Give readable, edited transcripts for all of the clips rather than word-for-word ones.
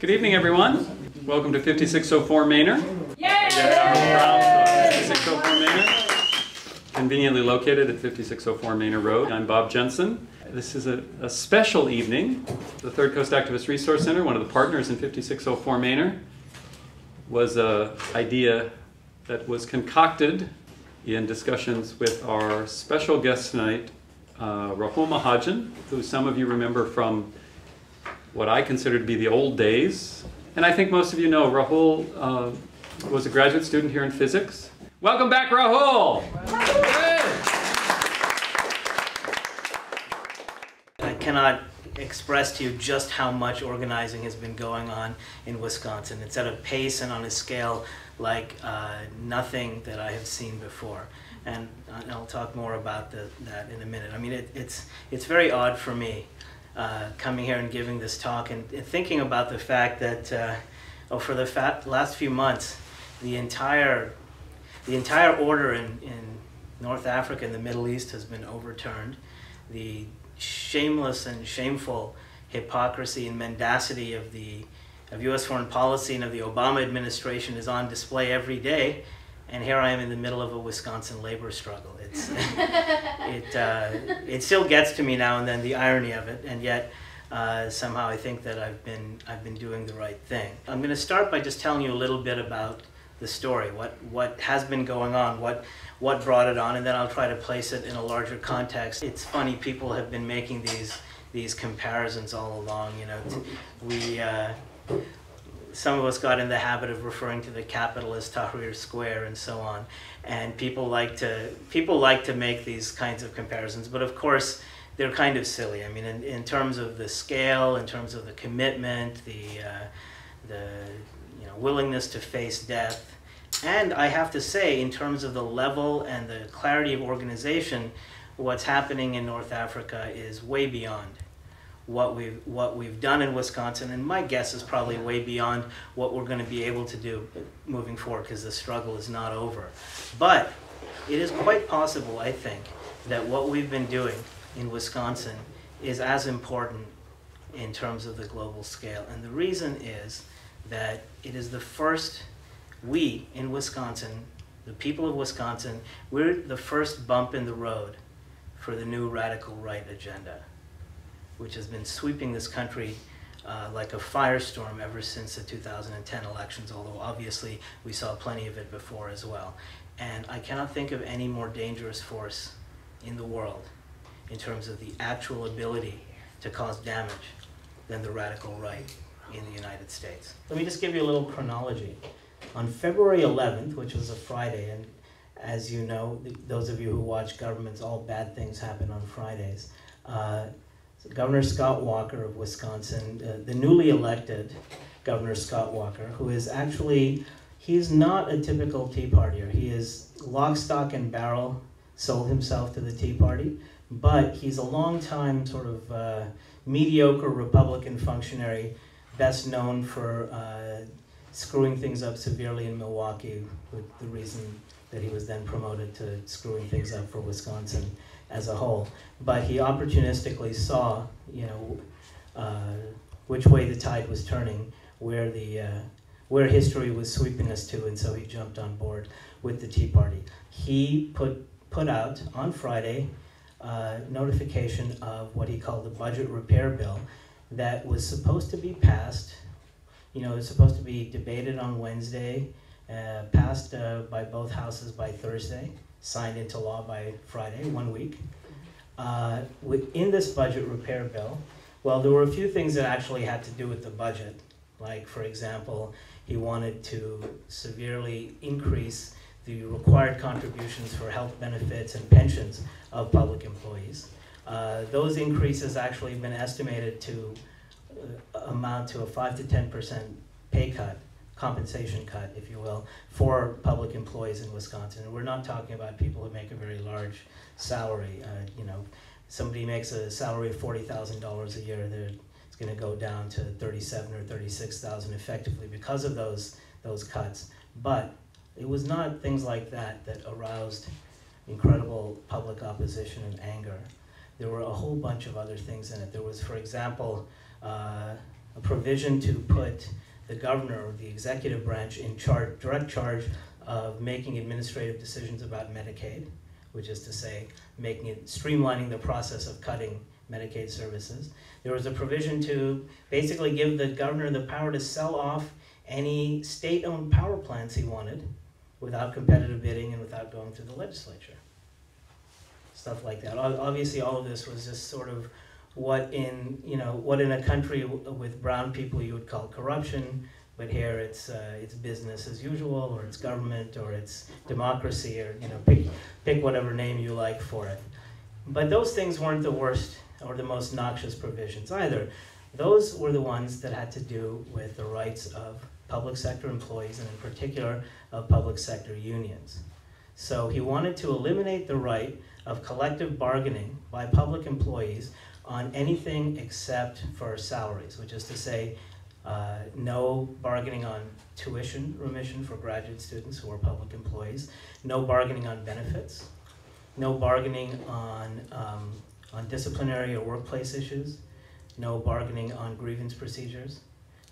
Good evening, everyone. Welcome to 5604 Manor. Yay! 5604 Manor. Conveniently located at 5604 Manor Road. I'm Bob Jensen. This is a special evening. The Third Coast Activist Resource Center, one of the partners in 5604 Manor, was an idea that was concocted in discussions with our special guest tonight, Rahul Mahajan, who some of you remember from what I consider to be the old days. And I think most of you know Rahul was a graduate student here in physics. Welcome back, Rahul! I cannot express to you just how much organizing has been going on in Wisconsin. It's at a pace and on a scale like nothing that I have seen before. And I'll talk more about that in a minute. I mean, it's very odd for me coming here and giving this talk and thinking about the fact that for the last few months, the entire order in North Africa and the Middle East has been overturned. The shameless and shameful hypocrisy and mendacity of U.S. foreign policy and of the Obama administration is on display every day. And here I am in the middle of a Wisconsin labor struggle. It still gets to me now and then, the irony of it, and yet somehow I think that I've been doing the right thing. I'm going to start by just telling you a little bit about the story, what has been going on, what brought it on, and then I'll try to place it in a larger context. It's funny, people have been making these comparisons all along. You know, some of us got in the habit of referring to the Capitol as Tahrir Square and so on, and people like to make these kinds of comparisons, but of course they're kind of silly. I mean, in terms of the scale, in terms of the commitment, the willingness to face death, and I have to say, in terms of the level and the clarity of organization, what's happening in North Africa is way beyond what we've done in Wisconsin, and my guess is probably way beyond what we're going to be able to do moving forward, because the struggle is not over. But it is quite possible, I think, that what we've been doing in Wisconsin is as important in terms of the global scale. And the reason is that it is the first, we in Wisconsin, the people of Wisconsin, we're the first bump in the road for the new radical right agenda, which has been sweeping this country like a firestorm ever since the 2010 elections, although obviously we saw plenty of it before as well. And I cannot think of any more dangerous force in the world in terms of the actual ability to cause damage than the radical right in the United States. Let me just give you a little chronology. On February 11th, which was a Friday, and as you know, those of you who watch governments, all bad things happen on Fridays. Governor Scott Walker of Wisconsin, the newly elected Governor Scott Walker, who is actually, he's not a typical Tea Partier. He is lock, stock, and barrel, sold himself to the Tea Party, but he's a long-time sort of mediocre Republican functionary, best known for screwing things up severely in Milwaukee, with the reason that he was then promoted to screwing things up for Wisconsin as a whole. But he opportunistically saw, you know, which way the tide was turning, where history was sweeping us to, and so he jumped on board with the Tea Party. He put out on Friday notification of what he called the budget repair bill that was supposed to be passed. You know, it was supposed to be debated on Wednesday, passed by both houses by Thursday, signed into law by Friday, 1 week. In this budget repair bill, well, there were a few things that actually had to do with the budget. Like, for example, he wanted to severely increase the required contributions for health benefits and pensions of public employees. Those increases actually have been estimated to amount to a 5 to 10% pay cut, compensation cut, if you will, for public employees in Wisconsin. And we're not talking about people who make a very large salary. You know, somebody makes a salary of $40,000 a year, it's going to go down to $37,000 or $36,000 effectively because of those cuts. But it was not things like that that aroused incredible public opposition and anger. There were a whole bunch of other things in it. There was, for example, a provision to put the governor or the executive branch in direct charge of making administrative decisions about Medicaid, which is to say, streamlining the process of cutting Medicaid services. There was a provision to basically give the governor the power to sell off any state-owned power plants he wanted without competitive bidding and without going through the legislature. Stuff like that. Obviously, all of this was just sort of what in a country with brown people you would call corruption, but here it's business as usual, or it's government, or it's democracy, or pick whatever name you like for it. But those things weren't the worst or the most noxious provisions either. Those were the ones that had to do with the rights of public sector employees, and in particular of public sector unions. So he wanted to eliminate the right of collective bargaining by public employees on anything except for salaries, which is to say, no bargaining on tuition remission for graduate students who are public employees, no bargaining on benefits, no bargaining on disciplinary or workplace issues, no bargaining on grievance procedures,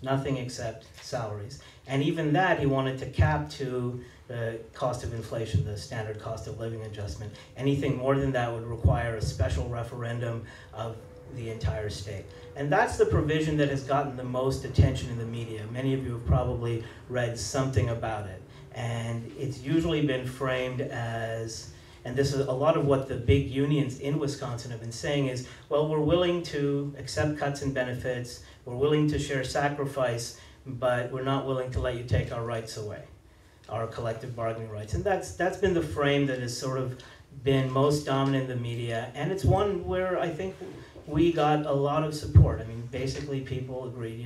nothing except salaries. And even that he wanted to cap to the cost of inflation, the standard cost of living adjustment. Anything more than that would require a special referendum of the entire state. And that's the provision that has gotten the most attention in the media. Many of you have probably read something about it. And it's usually been framed as, and this is a lot of what the big unions in Wisconsin have been saying is, well, we're willing to accept cuts in benefits, we're willing to share sacrifice, but we're not willing to let you take our rights away, our collective bargaining rights. And that's been the frame that has sort of been most dominant in the media, and it's one where I think we got a lot of support. I mean, basically people agreed,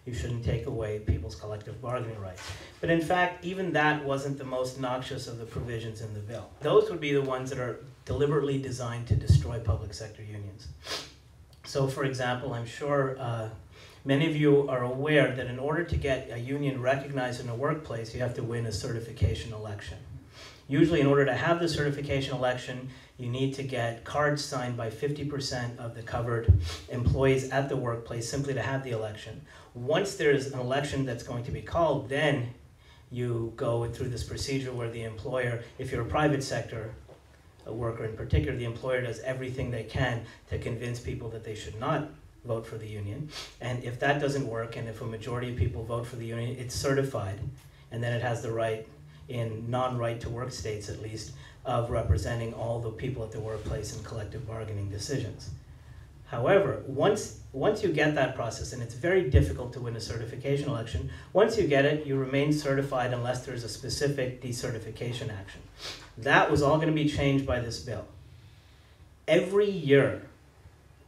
you shouldn't take away people's collective bargaining rights. But in fact, even that wasn't the most noxious of the provisions in the bill. Those would be the ones that are deliberately designed to destroy public sector unions. So for example, I'm sure many of you are aware that in order to get a union recognized in a workplace, you have to win a certification election. Usually in order to have the certification election, you need to get cards signed by 50% of the covered employees at the workplace simply to have the election. Once there's an election that's going to be called, then you go through this procedure where the employer, if you're a private sector worker in particular, the employer does everything they can to convince people that they should not vote for the union. And if that doesn't work, and if a majority of people vote for the union, it's certified, and then it has the right, in non-right to work states at least, of representing all the people at the workplace in collective bargaining decisions. However, once you get that process, and it's very difficult to win a certification election, once you get it, you remain certified unless there's a specific decertification action. That was all going to be changed by this bill. Every year,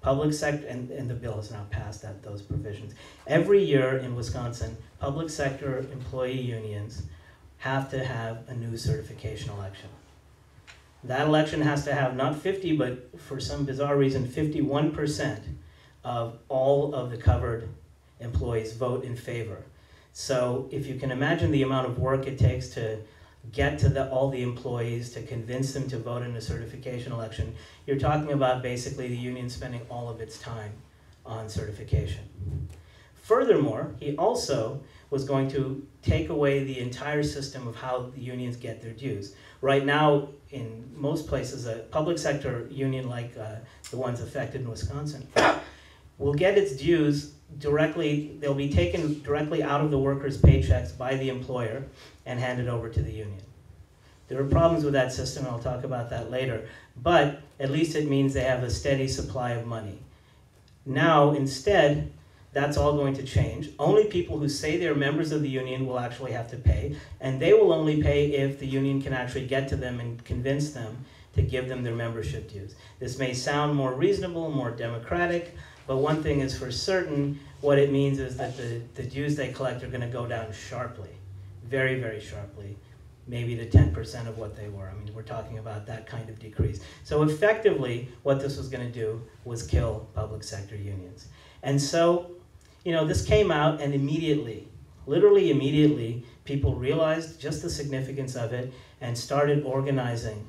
public sector, and the bill has now passed those provisions, every year in Wisconsin, public sector employee unions have to have a new certification election. That election has to have not 50, but for some bizarre reason, 51% of all of the covered employees vote in favor. So if you can imagine the amount of work it takes to get to all the employees, to convince them to vote in a certification election, you're talking about basically the union spending all of its time on certification. Furthermore, he also was going to take away the entire system of how the unions get their dues. Right now, in most places, a public sector union like the ones affected in Wisconsin will get its dues directly, they'll be taken directly out of the workers' paychecks by the employer and handed over to the union. There are problems with that system, and I'll talk about that later, but at least it means they have a steady supply of money. Now, instead, that's all going to change. Only people who say they're members of the union will actually have to pay, and they will only pay if the union can actually get to them and convince them to give them their membership dues. This may sound more reasonable, more democratic, but one thing is for certain, what it means is that the dues they collect are going to go down sharply, very, very sharply, maybe to 10% of what they were. I mean, we're talking about that kind of decrease. So effectively, what this was going to do was kill public sector unions. And so, this came out, and immediately, literally immediately, people realized just the significance of it and started organizing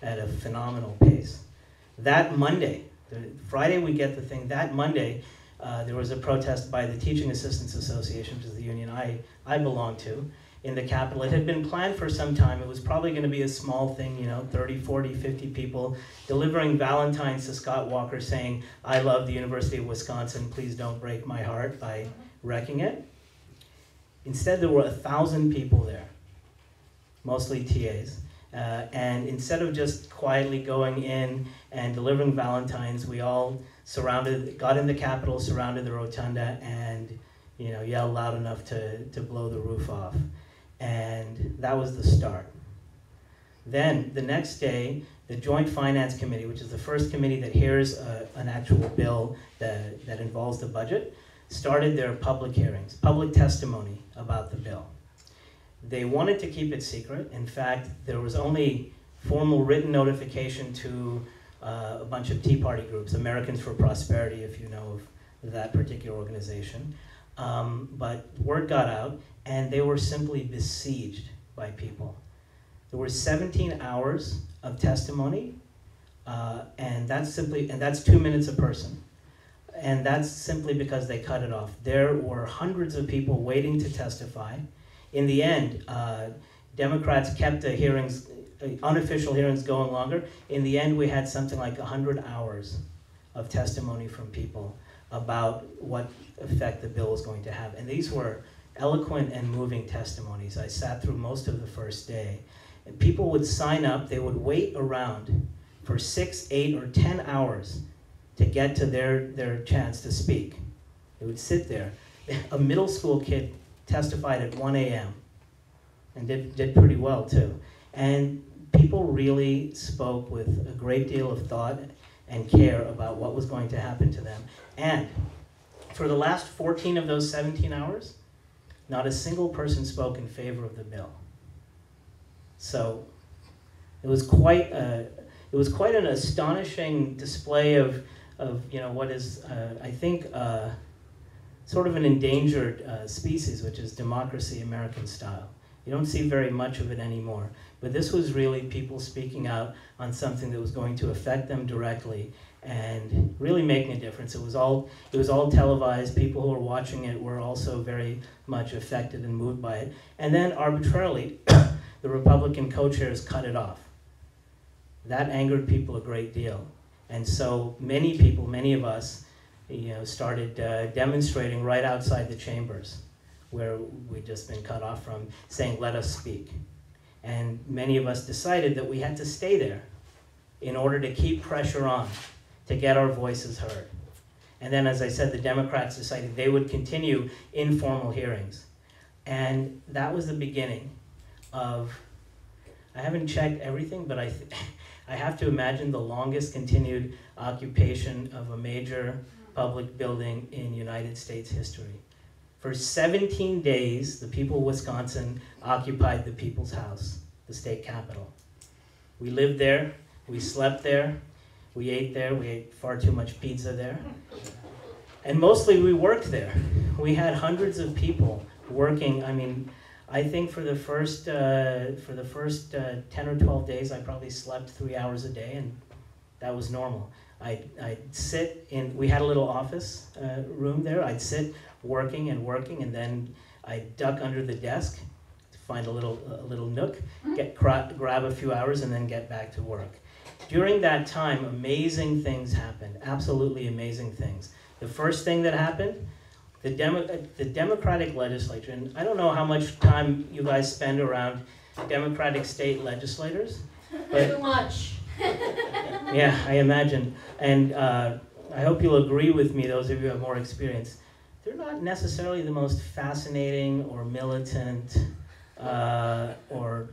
at a phenomenal pace. That Monday, Friday we get the thing, that Monday, there was a protest by the Teaching Assistants Association, which is the union I belong to, in the Capitol. It had been planned for some time. It was probably going to be a small thing, 30, 40, 50 people, delivering Valentines to Scott Walker saying, "I love the University of Wisconsin, please don't break my heart by wrecking it." Instead, there were 1,000 people there, mostly TAs. And instead of just quietly going in and delivering Valentines, we all got in the Capitol, surrounded the rotunda, and yelled loud enough to blow the roof off. And that was the start. Then the next day, the Joint Finance Committee, which is the first committee that hears an actual bill that involves the budget, started their public hearings, public testimony about the bill. They wanted to keep it secret. In fact, there was only formal written notification to a bunch of Tea Party groups, Americans for Prosperity, if you know of that particular organization. But word got out, and they were simply besieged by people. There were 17 hours of testimony, and that's 2 minutes a person. And that's simply because they cut it off. There were hundreds of people waiting to testify. In the end, Democrats kept the hearings, unofficial hearings, going longer. In the end, we had something like 100 hours of testimony from people about what effect the bill was going to have. And these were eloquent and moving testimonies. I sat through most of the first day. And people would sign up, they would wait around for 6, 8, or 10 hours to get to their chance to speak. They would sit there. A middle school kid testified at 1 a.m. and did pretty well too. And people really spoke with a great deal of thought and care about what was going to happen to them. And for the last 14 of those 17 hours, not a single person spoke in favor of the bill. So it was quite an astonishing display of what is I think sort of an endangered species, which is democracy American style. You don't see very much of it anymore. But this was really people speaking out on something that was going to affect them directly and really making a difference. It was all televised. People who were watching it were also very much affected and moved by it. And then arbitrarily, the Republican co-chairs cut it off. That angered people a great deal. And so many people, many of us, started demonstrating right outside the chambers where we'd just been cut off from, saying, "Let us speak." And many of us decided that we had to stay there in order to keep pressure on, to get our voices heard. And then, as I said, the Democrats decided they would continue informal hearings. And that was the beginning of, I haven't checked everything, but I have to imagine the longest continued occupation of a major public building in United States history. For 17 days, the people of Wisconsin occupied the People's House, the state capitol. We lived there, we slept there, we ate far too much pizza there. And mostly we worked there. We had hundreds of people working. I mean, I think for the first 10 or 12 days, I probably slept 3 hours a day, and that was normal. I'd sit in, we had a little office room there. I'd sit working, and then I'd duck under the desk to find a little nook, grab a few hours, and then get back to work. During that time, amazing things happened, absolutely amazing things. The first thing that happened, the Democratic legislature, and I don't know how much time you guys spend around Democratic state legislators. Too much. Yeah, I imagine. And I hope you'll agree with me, those of you who have more experience. They're not necessarily the most fascinating or militant or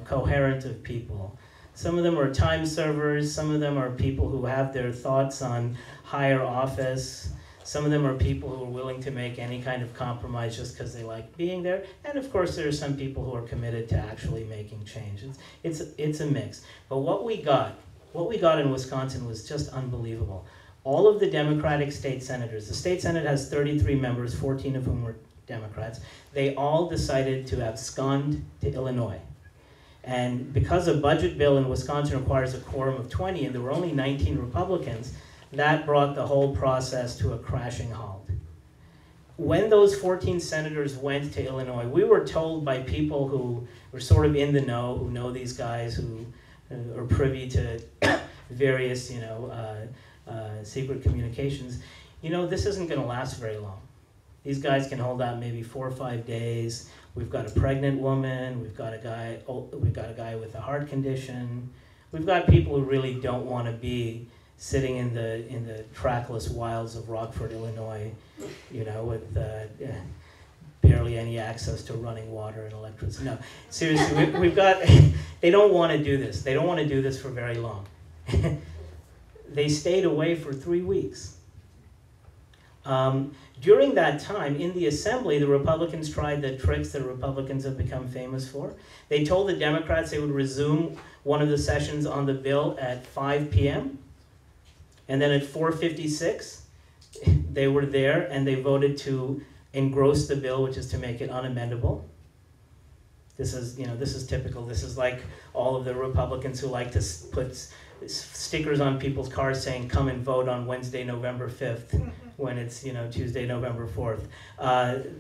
coherent of people. Some of them are time servers. Some of them are people who have their thoughts on higher office. Some of them are people who are willing to make any kind of compromise just because they like being there. And of course, there are some people who are committed to actually making change. It's a mix. But what we got in Wisconsin was just unbelievable. All of the Democratic state senators, the state senate has 33 members, 14 of whom were Democrats, they all decided to abscond to Illinois. And because a budget bill in Wisconsin requires a quorum of 20, and there were only 19 Republicans, that brought the whole process to a crashing halt. When those 14 senators went to Illinois, we were told by people who were sort of in the know, who know these guys, who are privy to various, secret communications, this isn't going to last very long. These guys can hold out maybe 4 or 5 days. We've got a pregnant woman. We've got a guy with a heart condition. We've got people who really don't want to be sitting in the trackless wilds of Rockford, Illinois, with barely any access to running water and electricity. No, seriously, we've got. They don't want to do this. They don't want to do this for very long. They stayed away for 3 weeks. During that time, in the Assembly, the Republicans tried the tricks that Republicans have become famous for. They told the Democrats they would resume one of the sessions on the bill at 5 p.m. And then at 4:56, they were there and they voted to engross the bill, which is to make it unamendable. This is typical. This is like all of the Republicans who like to put stickers on people's cars saying, "Come and vote on Wednesday, November 5th," when it's Tuesday, November 4th.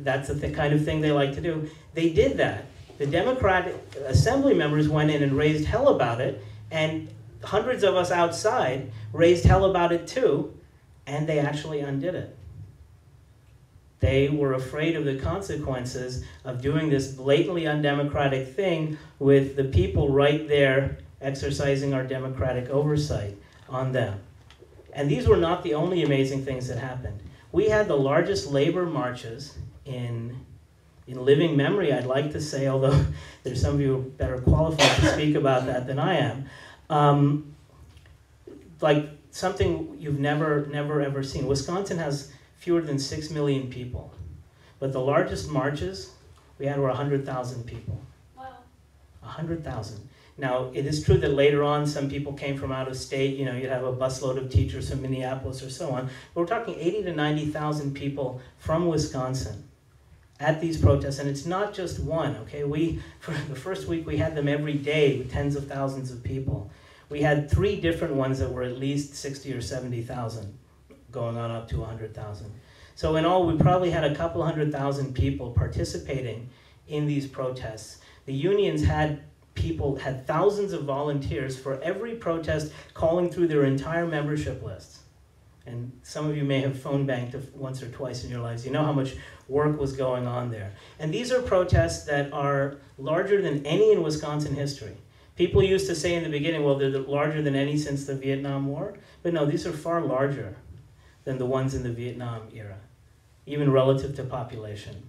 That's the kind of thing they like to do. They did that. The Democratic Assembly members went in and raised hell about it, and hundreds of us outside raised hell about it too, and they actually undid it. They were afraid of the consequences of doing this blatantly undemocratic thing with the people right there exercising our democratic oversight on them. And these were not the only amazing things that happened. We had the largest labor marches in living memory, I'd like to say, although there's some of you better qualified to speak about that than I am. Like something you've never ever seen. Wisconsin has fewer than 6 million people, but the largest marches we had were 100,000 people. Wow. 100,000. Now, it is true that later on some people came from out of state, you'd have a busload of teachers from Minneapolis or so on, but we're talking 80 to 90,000 people from Wisconsin at these protests, and it's not just one, okay? For the first week, we had them every day with tens of thousands of people. We had 3 different ones that were at least 60 or 70,000, going on up to 100,000. So in all, we probably had a couple 100,000 people participating in these protests. The unions had thousands of volunteers for every protest, calling through their entire membership lists. And some of you may have phone banked once or twice in your lives. You know how much work was going on there. And these are protests that are larger than any in Wisconsin history. People used to say in the beginning, well, they're larger than any since the Vietnam War. But no, these are far larger than the ones in the Vietnam era, even relative to population.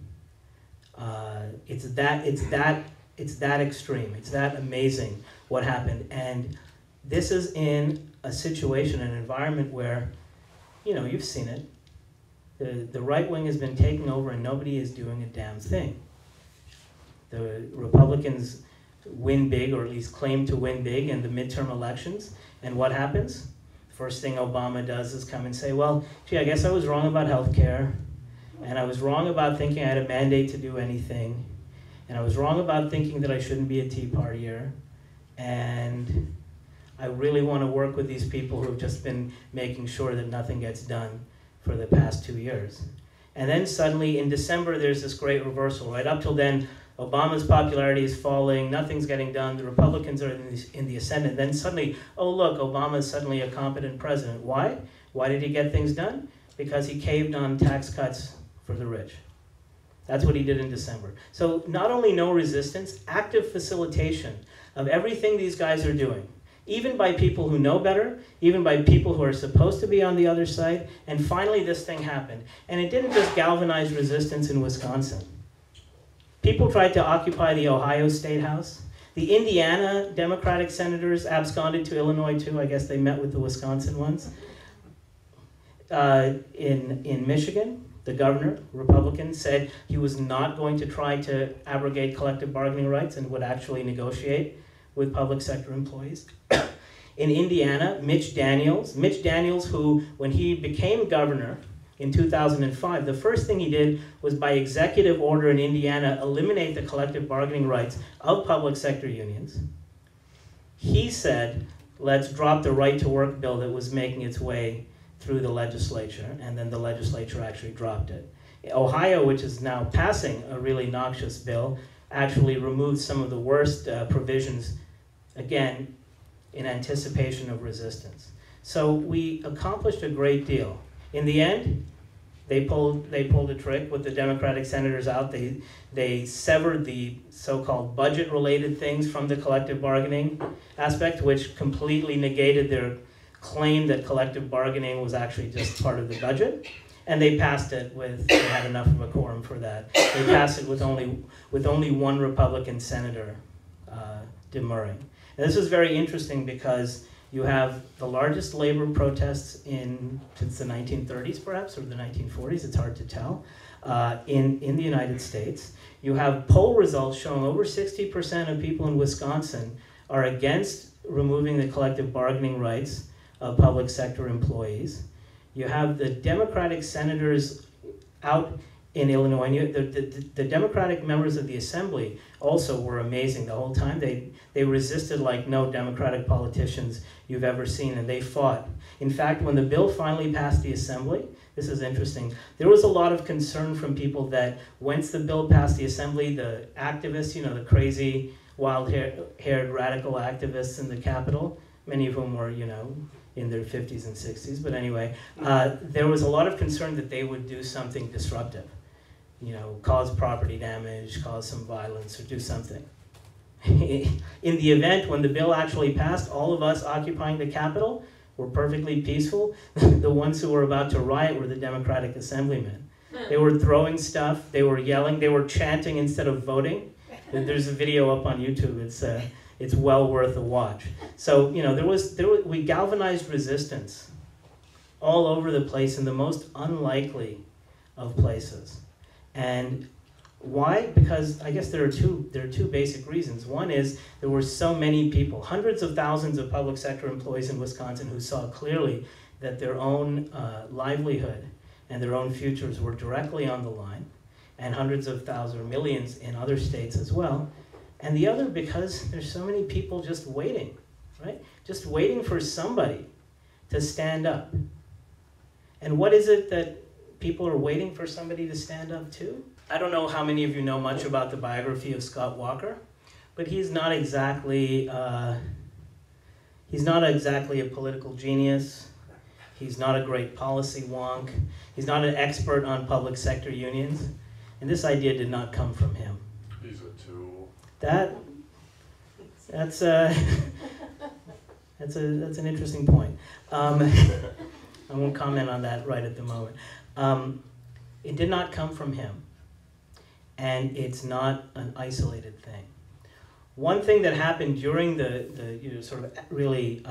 It's that extreme. It's that amazing what happened. And this is in a situation, an environment where, you've seen it. The right wing has been taking over and nobody is doing a damn thing. The Republicans win big, or at least claim to win big in the midterm elections. And what happens? First thing Obama does is come and say, well, gee, I guess I was wrong about health care. And I was wrong about thinking I had a mandate to do anything. And I was wrong about thinking that I shouldn't be a Tea Partier. And I really want to work with these people who have just been making sure that nothing gets done for the past 2 years. And then suddenly in December, there's this great reversal. Right up till then, Obama's popularity is falling, nothing's getting done, the Republicans are in the ascendant. Then suddenly, oh look, Obama is suddenly a competent president. Why? Why did he get things done? Because he caved on tax cuts for the rich. That's what he did in December. So not only no resistance, active facilitation of everything these guys are doing, even by people who know better, even by people who are supposed to be on the other side. And finally this thing happened. And it didn't just galvanize resistance in Wisconsin. People tried to occupy the Ohio State House. The Indiana Democratic senators absconded to Illinois too. I guess they met with the Wisconsin ones. In Michigan, the governor, Republican, said he was not going to try to abrogate collective bargaining rights and would actually negotiate with public sector employees. In Indiana, Mitch Daniels, who, when he became governor in 2005, the first thing he did was, by executive order in Indiana, eliminate the collective bargaining rights of public sector unions. He said, let's drop the right to work bill that was making its way through the legislature, and then the legislature actually dropped it. Ohio, which is now passing a really noxious bill, actually removed some of the worst provisions, again, in anticipation of resistance. So we accomplished a great deal. In the end, they pulled a trick with the Democratic senators out. They severed the so-called budget-related things from the collective bargaining aspect, which completely negated their claim that collective bargaining was actually just part of the budget. And they passed it with, they had enough of a quorum for that. They passed it with only one Republican senator demurring. And this is very interesting because you have the largest labor protests since the 1930s, perhaps, or the 1940s, it's hard to tell, in the United States. You have poll results showing over 60% of people in Wisconsin are against removing the collective bargaining rights of public sector employees. You have the Democratic senators out in Illinois. The Democratic members of the Assembly also were amazing the whole time. They resisted like no Democratic politicians you've ever seen, and they fought. In fact, when the bill finally passed the Assembly, this is interesting, there was a lot of concern from people that once the bill passed the Assembly, the activists, you know, the crazy, wild-haired radical activists in the Capitol, many of whom were, you know, in their 50s and 60s, but anyway, there was a lot of concern that they would do something disruptive, you know, cause property damage, cause some violence, or do something. In the event, when the bill actually passed, all of us occupying the Capitol were perfectly peaceful. The ones who were about to riot were the Democratic assemblymen. They were throwing stuff, they were yelling, they were chanting instead of voting. There's a video up on YouTube, it's well worth a watch. So, you know, we galvanized resistance all over the place in the most unlikely of places. And why? Because I guess there are two basic reasons. One is there were so many people, hundreds of thousands of public sector employees in Wisconsin who saw clearly that their own livelihood and their own futures were directly on the line, and hundreds of thousands or millions in other states as well. And the other, because there's so many people just waiting, right? Just waiting for somebody to stand up. And what is it that people are waiting for somebody to stand up to? I don't know how many of you know much about the biography of Scott Walker, but he's not exactly a political genius. He's not a great policy wonk. He's not an expert on public sector unions. And this idea did not come from him. He's a tool. That's an interesting point. I won't comment on that right at the moment. It did not come from him, and it's not an isolated thing. One thing that happened during the sort of really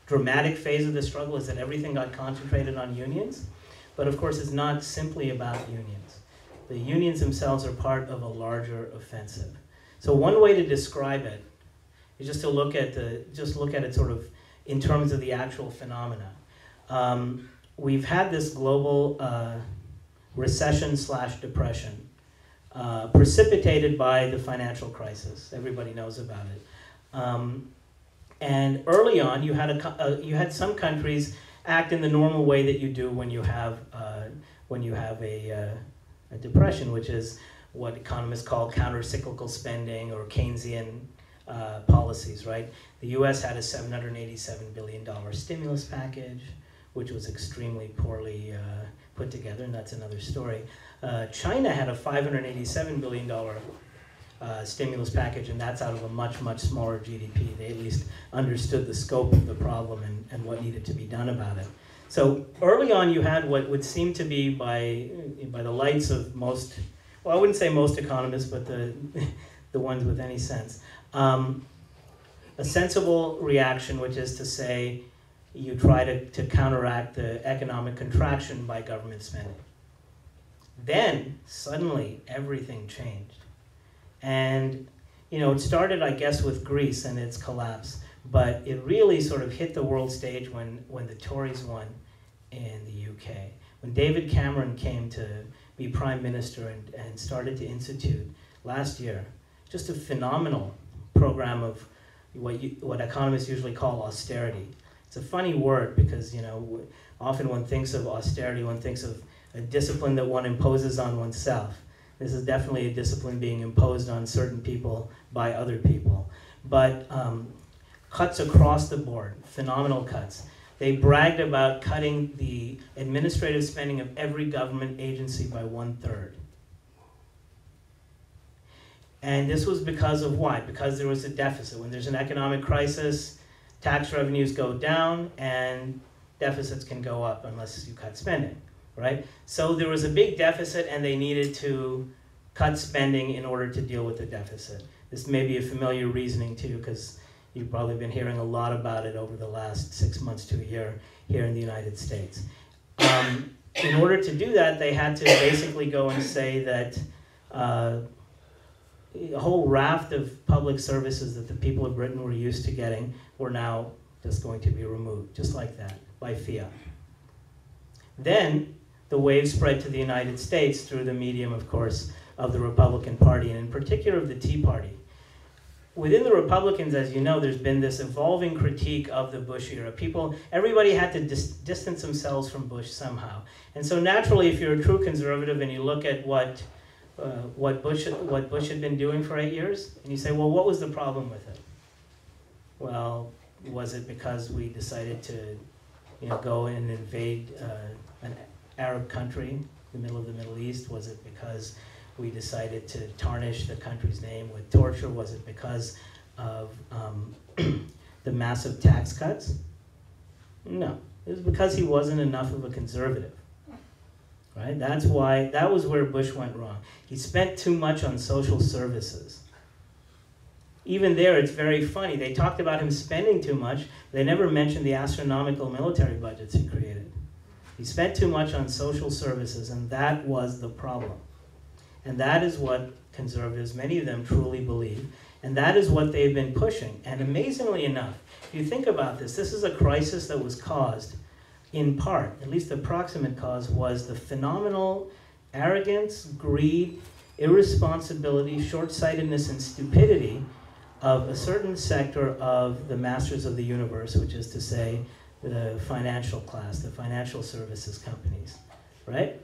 dramatic phase of the struggle is that everything got concentrated on unions, but of course it's not simply about unions. The unions themselves are part of a larger offensive. So one way to describe it is just to look at it sort of in terms of the actual phenomena. We've had this global recession/depression precipitated by the financial crisis. Everybody knows about it. And early on, you had some countries act in the normal way that you do when you have a depression, which is what economists call counter-cyclical spending or Keynesian policies, right? The US had a $787 billion stimulus package, which was extremely poorly put together, and that's another story. China had a $587 billion stimulus package, and that's out of a much, much smaller GDP. They at least understood the scope of the problem and what needed to be done about it. So early on, you had what would seem to be, by the lights of most, well, I wouldn't say most economists, but the ones with any sense, a sensible reaction, which is to say, you try to counteract the economic contraction by government spending. Then, suddenly, everything changed. And, you know, it started, I guess, with Greece and its collapse, but it really sort of hit the world stage when the Tories won in the UK. When David Cameron came to be Prime Minister and started to institute last year just a phenomenal program of what economists usually call austerity. It's a funny word because, you know, often one thinks of austerity, one thinks of a discipline that one imposes on oneself. This is definitely a discipline being imposed on certain people by other people. But cuts across the board, phenomenal cuts. They bragged about cutting the administrative spending of every government agency by 1/3. And this was because of why? Because there was a deficit. When there's an economic crisis, tax revenues go down and deficits can go up unless you cut spending, right? So there was a big deficit and they needed to cut spending in order to deal with the deficit. This may be a familiar reasoning too, because you've probably been hearing a lot about it over the last 6 months to a year here in the United States. In order to do that, they had to basically go and say that a whole raft of public services that the people of Britain were used to getting were now just going to be removed, just like that, by fiat. Then the wave spread to the United States through the medium, of course, of the Republican Party, and in particular of the Tea Party. Within the Republicans, as you know, there's been this evolving critique of the Bush era. Everybody had to distance themselves from Bush somehow. And so naturally, if you're a true conservative and you look at what Bush had been doing for 8 years, and you say, well, what was the problem with it? Well, was it because we decided to, go and invade an Arab country, the middle of the Middle East? Was it because we decided to tarnish the country's name with torture? Was it because of the massive tax cuts? No, it was because he wasn't enough of a conservative. Right? That was where Bush went wrong. He spent too much on social services. Even there, it's very funny. They talked about him spending too much. They never mentioned the astronomical military budgets he created. He spent too much on social services, and that was the problem. And that is what conservatives, many of them, truly believe. And that is what they've been pushing. And amazingly enough, if you think about this, this is a crisis that was caused in part, at least the proximate cause, was the phenomenal arrogance, greed, irresponsibility, short-sightedness, and stupidity of a certain sector of the masters of the universe, which is to say the financial class, the financial services companies, right?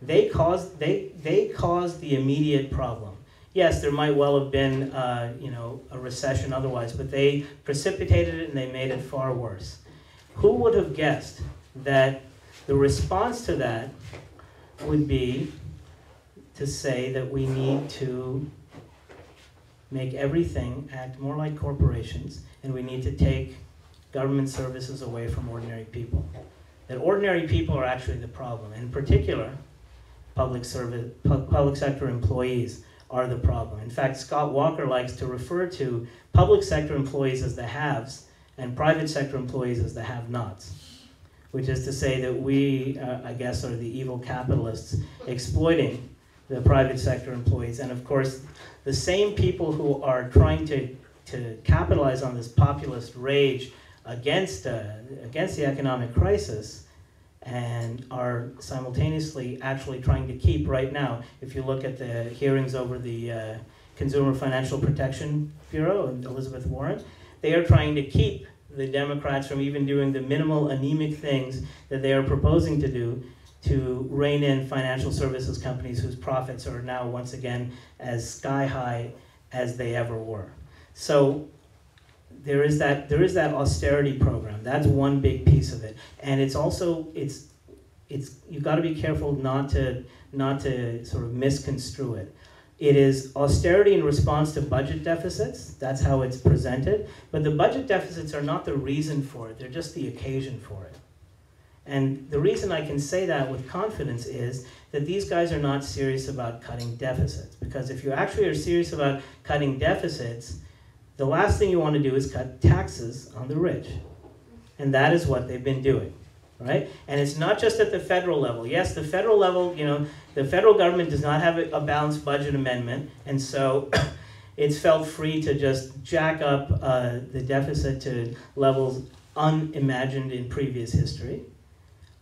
They caused the immediate problem. Yes, there might well have been a recession otherwise, but they precipitated it and they made it far worse. Who would have guessed that the response to that would be to say that we need to make everything act more like corporations, and we need to take government services away from ordinary people. That ordinary people are actually the problem. In particular, public sector employees are the problem. In fact, Scott Walker likes to refer to public sector employees as the haves and private sector employees as the have-nots, which is to say that we, I guess, are the evil capitalists exploiting the private sector employees. And of course, the same people who are trying to capitalize on this populist rage against the economic crisis and are simultaneously actually trying to keep right now, if you look at the hearings over the Consumer Financial Protection Bureau and Elizabeth Warren, they are trying to keep the Democrats from even doing the minimal anemic things that they are proposing to do to rein in financial services companies whose profits are now once again as sky high as they ever were. So there is that austerity program. That's one big piece of it, and it's also you've got to be careful not to sort of misconstrue it. It is austerity in response to budget deficits. That's how it's presented. But the budget deficits are not the reason for it. They're just the occasion for it. And the reason I can say that with confidence is that these guys are not serious about cutting deficits. Because if you actually are serious about cutting deficits, the last thing you want to do is cut taxes on the rich. And that is what they've been doing, right? And it's not just at the federal level. Yes, the federal level, the federal government does not have a balanced budget amendment, and so it's felt free to just jack up the deficit to levels unimagined in previous history,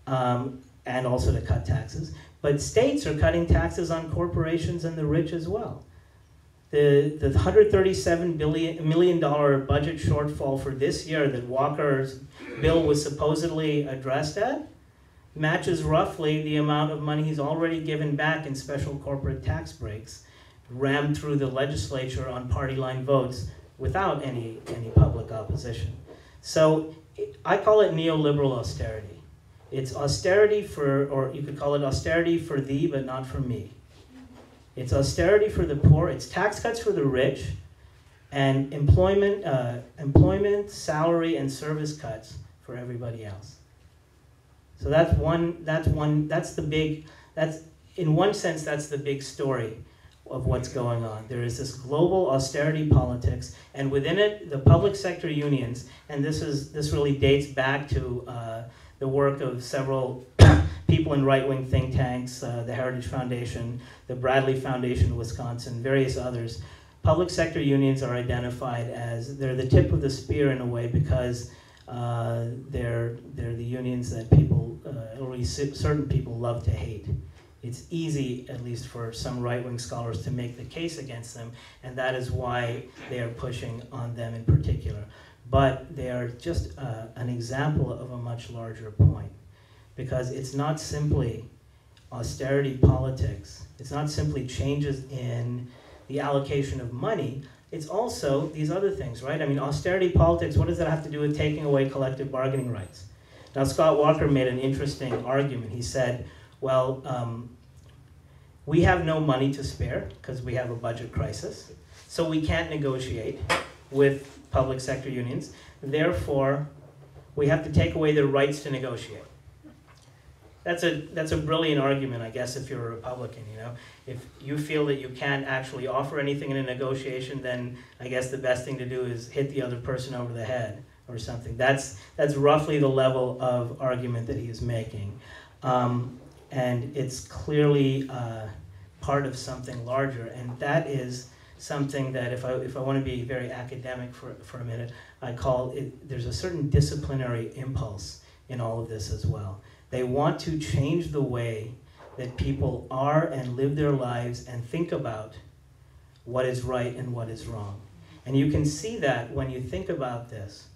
and also to cut taxes. But states are cutting taxes on corporations and the rich as well. The $137 million budget shortfall for this year that Walker's bill was supposedly addressed at matches roughly the amount of money he's already given back in special corporate tax breaks, rammed through the legislature on party line votes without any public opposition. So I call it neoliberal austerity. It's austerity for, or you could call it austerity for thee, but not for me. It's austerity for the poor, it's tax cuts for the rich, and employment, salary, and service cuts for everybody else. So in one sense, that's the big story of what's going on. There is this global austerity politics, and within it, the public sector unions, and this really dates back to the work of several people in right-wing think tanks, the Heritage Foundation, the Bradley Foundation in Wisconsin, various others. Public sector unions are identified as, they're the tip of the spear in a way, because they're the unions that people, or certain people, love to hate. It's easy, at least for some right-wing scholars, to make the case against them, and that is why they are pushing on them in particular. But they are just an example of a much larger point, because it's not simply austerity politics, it's not simply changes in the allocation of money, it's also these other things, right? I mean, austerity politics, what does that have to do with taking away collective bargaining rights? Now, Scott Walker made an interesting argument. He said, well, we have no money to spare because we have a budget crisis, so we can't negotiate with public sector unions. Therefore, we have to take away their rights to negotiate. That's a brilliant argument, I guess, if you're a Republican, you know. If you feel that you can't actually offer anything in a negotiation, then I guess the best thing to do is hit the other person over the head or something. That's roughly the level of argument that he is making. And it's clearly part of something larger, and that is something that, if I want to be very academic for a minute, I call it, there's a certain disciplinary impulse in all of this as well. They want to change the way that people are and live their lives and think about what is right and what is wrong. And you can see that when you think about this.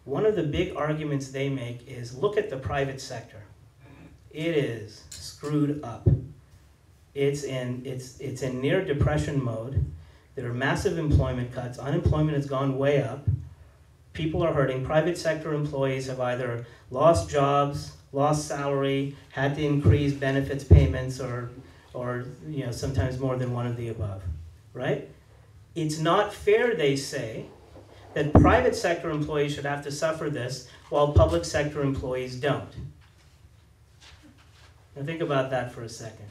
One of the big arguments they make is, look at the private sector. It is screwed up. It's in near depression mode. There are massive employment cuts. Unemployment has gone way up. People are hurting. Private sector employees have either lost jobs, lost salary, had to increase benefits payments, or you know, sometimes more than one of the above, right? It's not fair, they say, that private sector employees should have to suffer this while public sector employees don't. Now think about that for a second.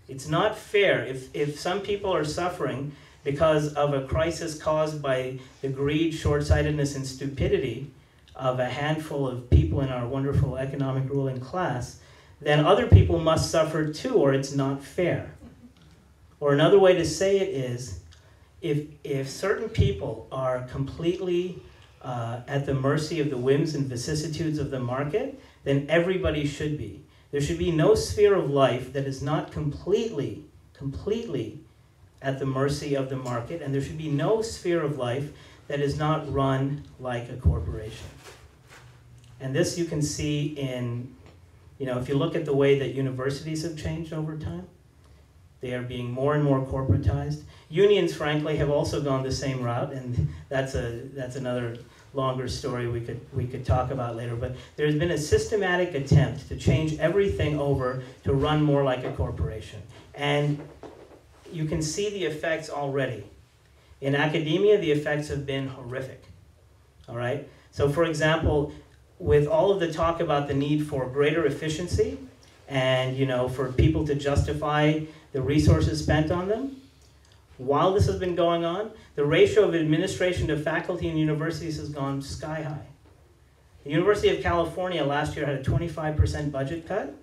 It's not fair if some people are suffering because of a crisis caused by the greed, short-sightedness, and stupidity of a handful of people in our wonderful economic ruling class, then other people must suffer too, or it's not fair. Or another way to say it is, if certain people are completely at the mercy of the whims and vicissitudes of the market, then everybody should be. There should be no sphere of life that is not completely at the mercy of the market, and there should be no sphere of life that is not run like a corporation. And this you can see in, you know, if you look at the way that universities have changed over time, they are being more and more corporatized. Unions, frankly, have also gone the same route, and that's another longer story we could talk about later. But there's been a systematic attempt to change everything over to run more like a corporation. And you can see the effects already. In academia, the effects have been horrific. All right? So for example, with all of the talk about the need for greater efficiency and, you know, for people to justify the resources spent on them, while this has been going on, the ratio of administration to faculty in universities has gone sky high. The University of California last year had a 25% budget cut.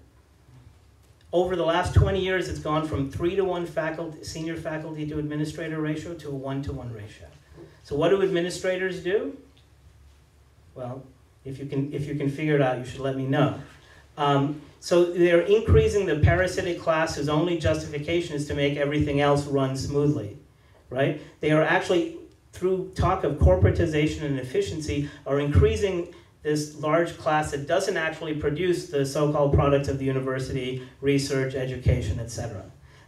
Over the last 20 years, it's gone from 3-to-1 senior faculty to administrator ratio to a 1-to-1 ratio. So what do administrators do? Well, if you can figure it out, you should let me know. So they're increasing the parasitic class whose only justification is to make everything else run smoothly, right? They are actually, through talk of corporatization and efficiency, are increasing this large class that doesn't actually produce the so-called products of the university, research, education, etc.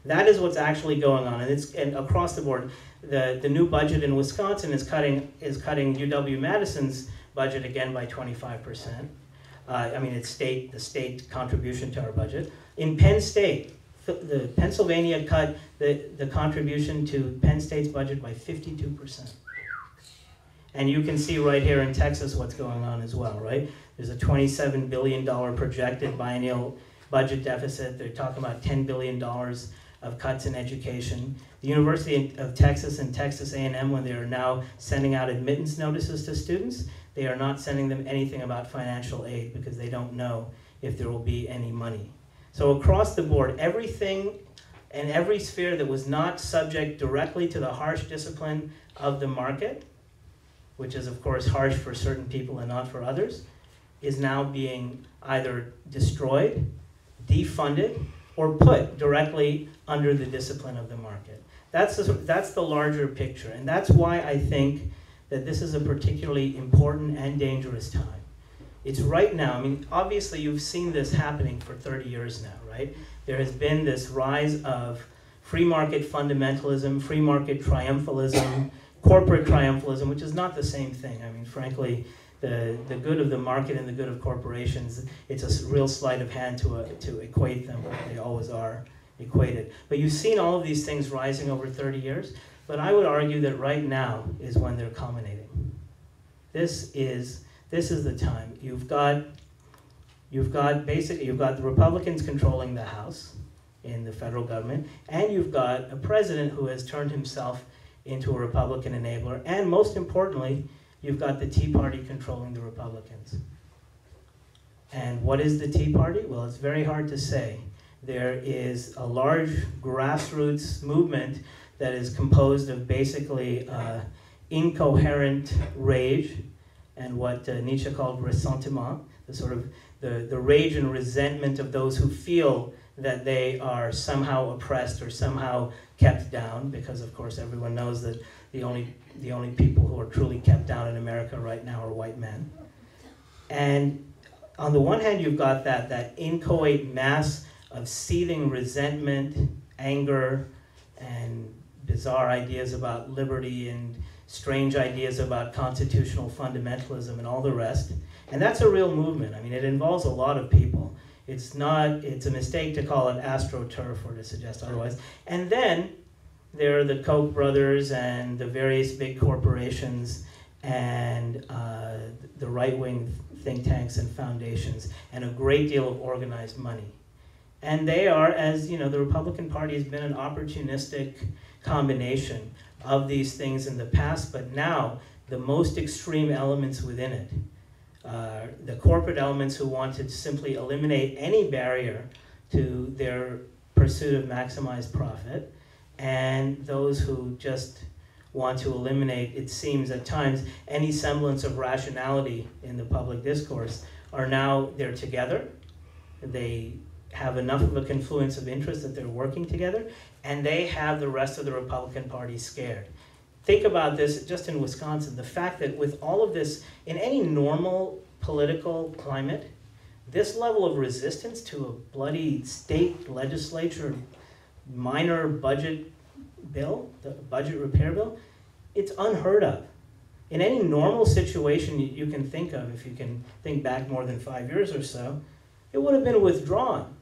That is what's actually going on, and across the board. The new budget in Wisconsin is cutting UW-Madison's budget again by 25%. I mean, it's the state contribution to our budget. In Penn State, the Pennsylvania cut the contribution to Penn State's budget by 52%. And you can see right here in Texas what's going on as well, right? There's a $27 billion projected biennial budget deficit. They're talking about $10 billion of cuts in education. The University of Texas and Texas A&M, when they are now sending out admittance notices to students, they are not sending them anything about financial aid because they don't know if there will be any money. So across the board, everything and every sphere that was not subject directly to the harsh discipline of the market, which is of course harsh for certain people and not for others, is now being either destroyed, defunded, or put directly under the discipline of the market. That's the larger picture, and that's why I think that this is a particularly important and dangerous time. It's right now, I mean, obviously you've seen this happening for 30 years now, right? There has been this rise of free market fundamentalism, free market triumphalism, corporate triumphalism, which is not the same thing. I mean, frankly, the good of the market and the good of corporations, it's a real sleight of hand to equate them. They always are equated. But you've seen all of these things rising over 30 years, but I would argue that right now is when they're culminating. This is the time. You've got the Republicans controlling the House in the federal government, and you've got a president who has turned himself into a Republican enabler, and most importantly, you've got the Tea Party controlling the Republicans. And what is the Tea Party? Well, it's very hard to say. There is a large grassroots movement that is composed of basically incoherent rage and what Nietzsche called ressentiment, the sort of the rage and resentment of those who feel that they are somehow oppressed or somehow kept down, because of course everyone knows that the only people who are truly kept down in America right now are white men. And on the one hand, you've got that inchoate mass of seething resentment, anger, and bizarre ideas about liberty and strange ideas about constitutional fundamentalism and all the rest. And that's a real movement. I mean, it involves a lot of people. It's a mistake to call it AstroTurf or to suggest otherwise. And then there are the Koch brothers and the various big corporations and the right-wing think tanks and foundations and a great deal of organized money. And they are, as you know, the Republican Party has been an opportunistic combination of these things in the past, but now the most extreme elements within it, the corporate elements who want to simply eliminate any barrier to their pursuit of maximized profit, and those who just want to eliminate, it seems at times, any semblance of rationality in the public discourse, they're together. They have enough of a confluence of interest that they're working together, and they have the rest of the Republican Party scared. Think about this just in Wisconsin, the fact that with all of this, in any normal political climate, this level of resistance to a bloody state legislature minor budget bill, the budget repair bill, it's unheard of. In any normal situation you can think of, if you can think back more than 5 years or so, it would have been withdrawn.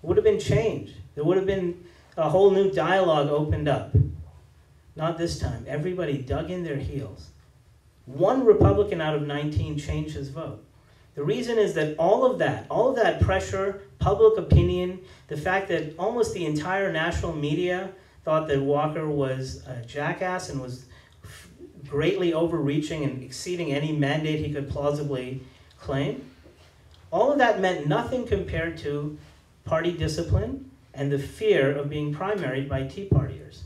It would have been changed. There would have been a whole new dialogue opened up. Not this time. Everybody dug in their heels. One Republican out of 19 changed his vote. The reason is that all of that pressure, public opinion, the fact that almost the entire national media thought that Walker was a jackass and was greatly overreaching and exceeding any mandate he could plausibly claim, all of that meant nothing compared to party discipline and the fear of being primaried by Tea Partiers.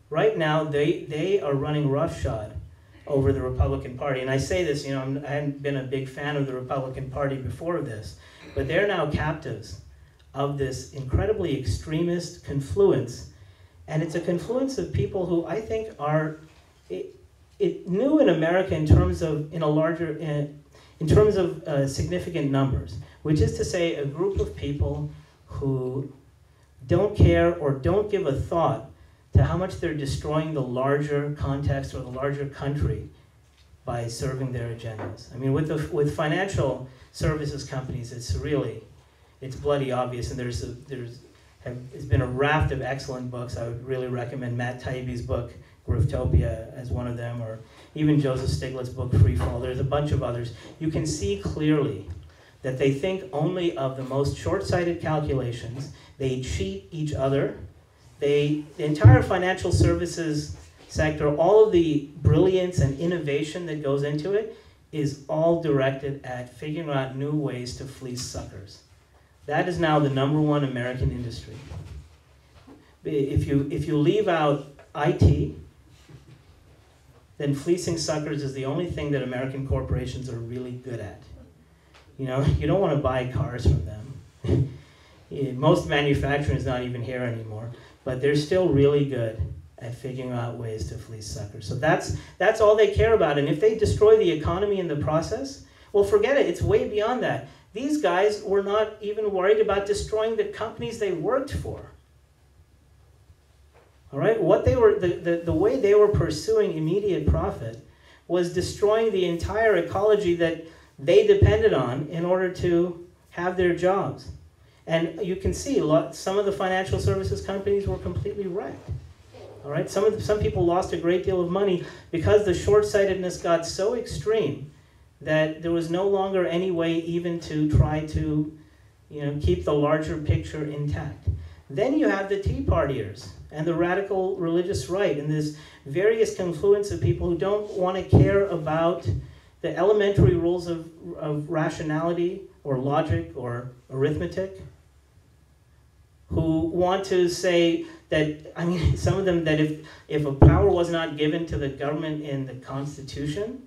Right now, they are running roughshod over the Republican Party. And I say this, I hadn't been a big fan of the Republican Party before this, but they're now captives of this incredibly extremist confluence. And it's a confluence of people who I think are new in America in terms of significant numbers, which is to say a group of people who don't care or don't give a thought to how much they're destroying the larger context or the larger country by serving their agendas. I mean, with financial services companies, it's bloody obvious, and there's been a raft of excellent books. I would really recommend Matt Taibbi's book, Growtopia, as one of them, or even Joseph Stiglitz's book, Freefall. There's a bunch of others. You can see clearly that they think only of the most short-sighted calculations. They cheat each other. The entire financial services sector, all of the brilliance and innovation that goes into it is all directed at figuring out new ways to fleece suckers. That is now the #1 American industry. If you leave out IT, then fleecing suckers is the only thing that American corporations are really good at. You know, you don't want to buy cars from them. Most manufacturing is not even here anymore, but they're still really good at figuring out ways to fleece suckers. So that's all they care about. And if they destroy the economy in the process, well, forget it. It's way beyond that. These guys were not even worried about destroying the companies they worked for. All right, what they were, the way they were pursuing immediate profit was destroying the entire ecology that they depended on in order to have their jobs. And you can see some of the financial services companies were completely wrecked. All right, some people lost a great deal of money because the short-sightedness got so extreme that there was no longer any way even to try to, keep the larger picture intact. Then you have the Tea Partiers and the radical religious right and this various confluence of people who don't want to care about the elementary rules of rationality or logic or arithmetic, who want to say that, some of them, that if a power was not given to the government in the Constitution,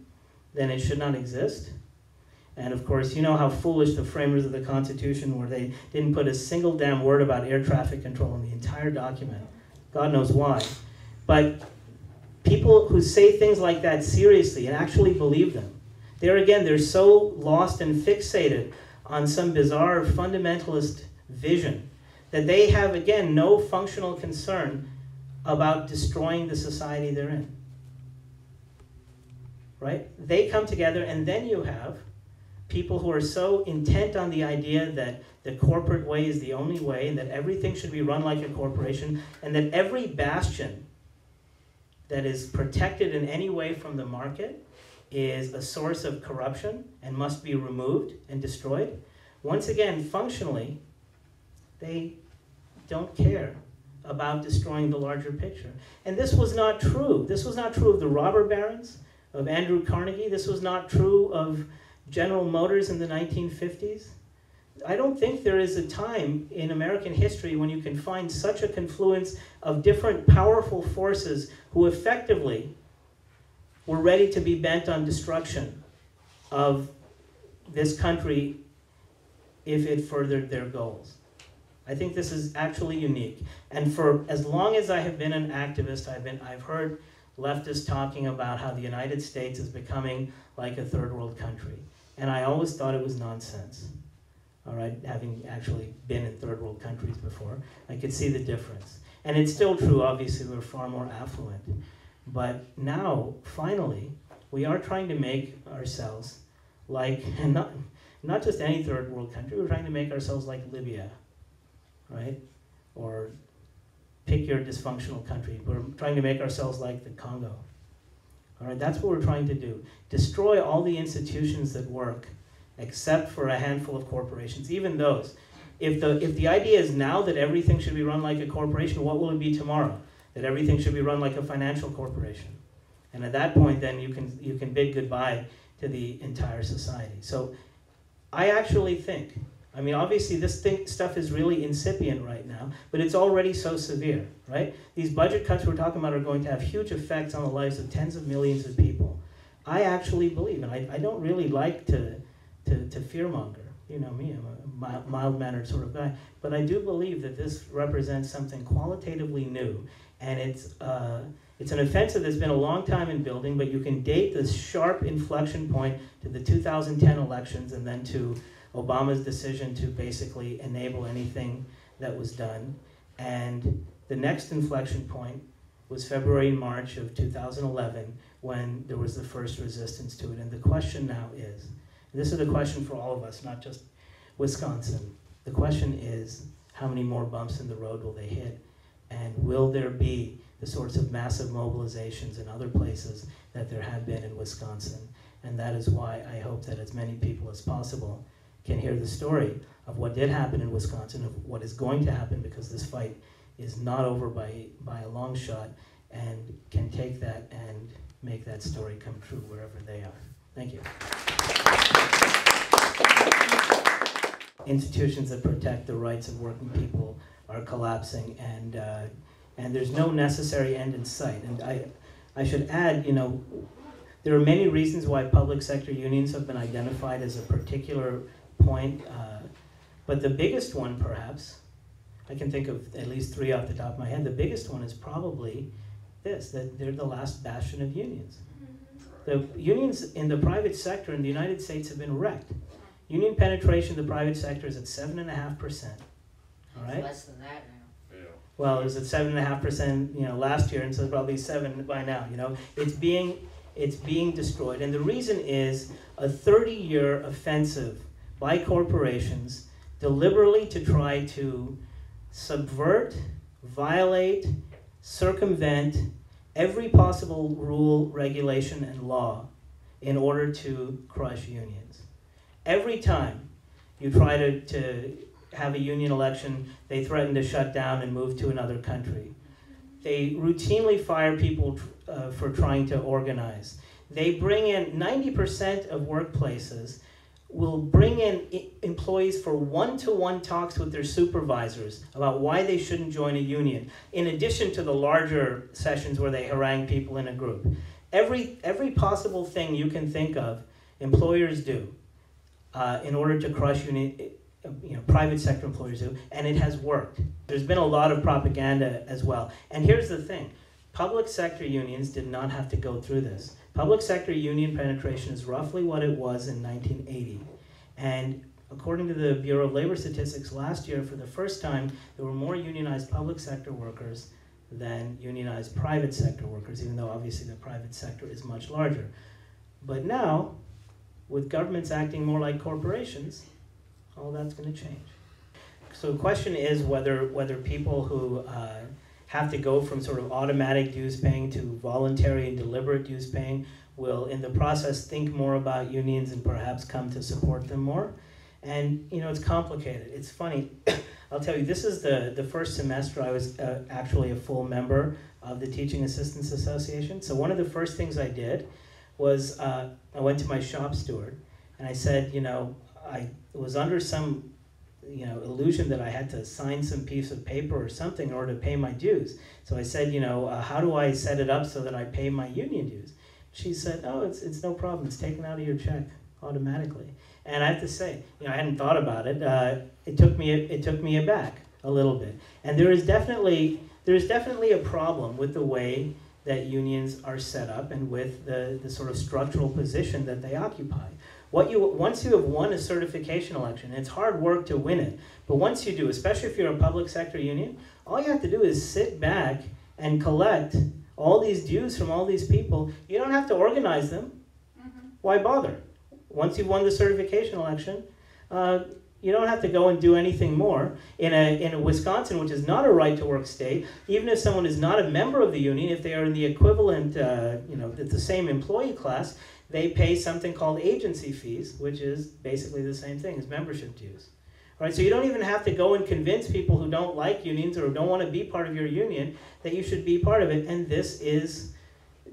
then it should not exist. And of course, you know how foolish the framers of the Constitution were. They didn't put a single damn word about air traffic control in the entire document. God knows why. But people who say things like that seriously and actually believe them, they're so lost and fixated on some bizarre fundamentalist vision that they have, again, no functional concern about destroying the society they're in. Right? They come together, and then you have people who are so intent on the idea that the corporate way is the only way, and that everything should be run like a corporation, and that every bastion that is protected in any way from the market is a source of corruption and must be removed and destroyed. Once again, functionally, they don't care about destroying the larger picture. And this was not true. This was not true of the robber barons, of Andrew Carnegie. This was not true of General Motors in the 1950s. I don't think there is a time in American history when you can find such a confluence of different powerful forces who effectively were ready to be bent on destruction of this country if it furthered their goals. I think this is actually unique. And for as long as I have been an activist, I've heard leftists talking about how the United States is becoming like a third world country. And I always thought it was nonsense. All right, having actually been in third world countries before, I could see the difference. And it's still true, obviously, we're far more affluent. But now, finally, we are trying to make ourselves like, not just any third world country, we're trying to make ourselves like Libya, right? Or pick your dysfunctional country. We're trying to make ourselves like the Congo. All right, that's what we're trying to do. Destroy all the institutions that work, except for a handful of corporations, even those. If the idea is now that everything should be run like a corporation, what will it be tomorrow? That everything should be run like a financial corporation. And at that point, then you can bid goodbye to the entire society. So I actually think, obviously this stuff is really incipient right now, but it's already so severe, right? These budget cuts we're talking about are going to have huge effects on the lives of tens of millions of people. I actually believe, and I don't really like to fearmonger. You know me, I'm a mild-mannered sort of guy. But I do believe that this represents something qualitatively new, and It's an offensive that's been a long time in building, but you can date the sharp inflection point to the 2010 elections and then to Obama's decision to basically enable anything that was done. And the next inflection point was February and March of 2011 when there was the first resistance to it. And the question now is, and this is a question for all of us, not just Wisconsin, the question is, how many more bumps in the road will they hit? And will there be the sorts of massive mobilizations in other places that there have been in Wisconsin? And that is why I hope that as many people as possible can hear the story of what did happen in Wisconsin, of what is going to happen, because this fight is not over by a long shot, and can take that and make that story come true wherever they are. Thank you. Institutions that protect the rights of working people are collapsing, and there's no necessary end in sight. And I should add, you know, there are many reasons why public sector unions have been identified as a particular point, but the biggest one, perhaps, I can think of at least three off the top of my head. The biggest one is probably this, that they're the last bastion of unions. The unions in the private sector in the United States have been wrecked. Union penetration in the private sector is at 7.5%. All right? It's less than that now. Yeah. Well, it was at 7.5%, you know, last year, and so it's probably 7 by now. You know, it's being destroyed, and the reason is a 30-year offensive by corporations deliberately to try to subvert, violate, circumvent every possible rule, regulation, and law in order to crush unions. Every time you try to have a union election, they threaten to shut down and move to another country. They routinely fire people for trying to organize. They bring in 90% of workplaces will bring in employees for one-to-one talks with their supervisors about why they shouldn't join a union, in addition to the larger sessions where they harangue people in a group. Every possible thing you can think of, employers do in order to crush private sector employers do, and it has worked. There's been a lot of propaganda as well. And here's the thing, public sector unions did not have to go through this. Public sector union penetration is roughly what it was in 1980. And according to the Bureau of Labor Statistics last year, for the first time, there were more unionized public sector workers than unionized private sector workers, even though obviously the private sector is much larger. But now, with governments acting more like corporations, all that's going to change. So the question is whether people who have to go from sort of automatic dues paying to voluntary and deliberate dues paying will, in the process, think more about unions and perhaps come to support them more. And, you know, it's complicated. It's funny. I'll tell you, this is the first semester I was actually a full member of the Teaching Assistants Association. So one of the first things I did was I went to my shop steward and I said, you know, I was under some illusion that I had to sign some piece of paper or something in order to pay my dues. So I said, you know, how do I set it up so that I pay my union dues? She said, oh, it's no problem. It's taken out of your check automatically. And I have to say, you know, I hadn't thought about it. It took me aback a little bit. And there is definitely a problem with the way that unions are set up and with the sort of structural position that they occupy. Once you have won a certification election, it's hard work to win it, but once you do, especially if you're a public sector union, all you have to do is sit back and collect all these dues from all these people. You don't have to organize them. Mm-hmm. Why bother? Once you've won the certification election, you don't have to go and do anything more. In a Wisconsin, which is not a right-to-work state, even if someone is not a member of the union, if they are in the equivalent, the same employee class, they pay something called agency fees, which is basically the same thing as membership dues. All right, so you don't even have to go and convince people who don't like unions or don't want to be part of your union that you should be part of it. And this is,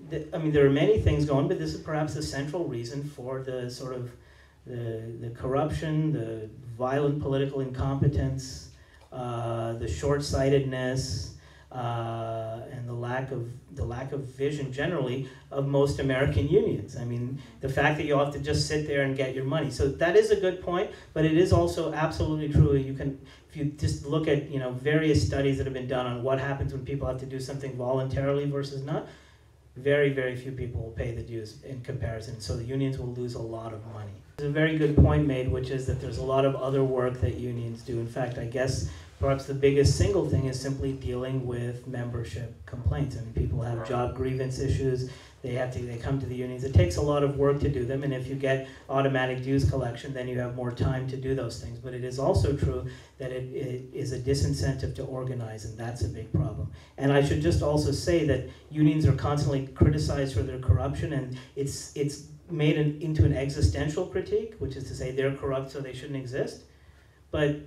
there are many things going, but this is perhaps the central reason for the sort of the corruption, the violent political incompetence, the short-sightedness, and the lack of vision generally of most American unions. I mean, the fact that you have to just sit there and get your money. So that is a good point, but it is also absolutely true. You can, if you just look at various studies that have been done on what happens when people have to do something voluntarily versus not, very, very few people will pay the dues in comparison. So the unions will lose a lot of money. There's a very good point made, which is that there's a lot of other work that unions do. In fact, I guess perhaps the biggest single thing is simply dealing with membership complaints. I mean, people have job grievance issues. They come to the unions. It takes a lot of work to do them, and if you get automatic dues collection, then you have more time to do those things. But it is also true that it is a disincentive to organize, and that's a big problem. And I should just also say that unions are constantly criticized for their corruption, and it's made into an existential critique, which is to say they're corrupt so they shouldn't exist. But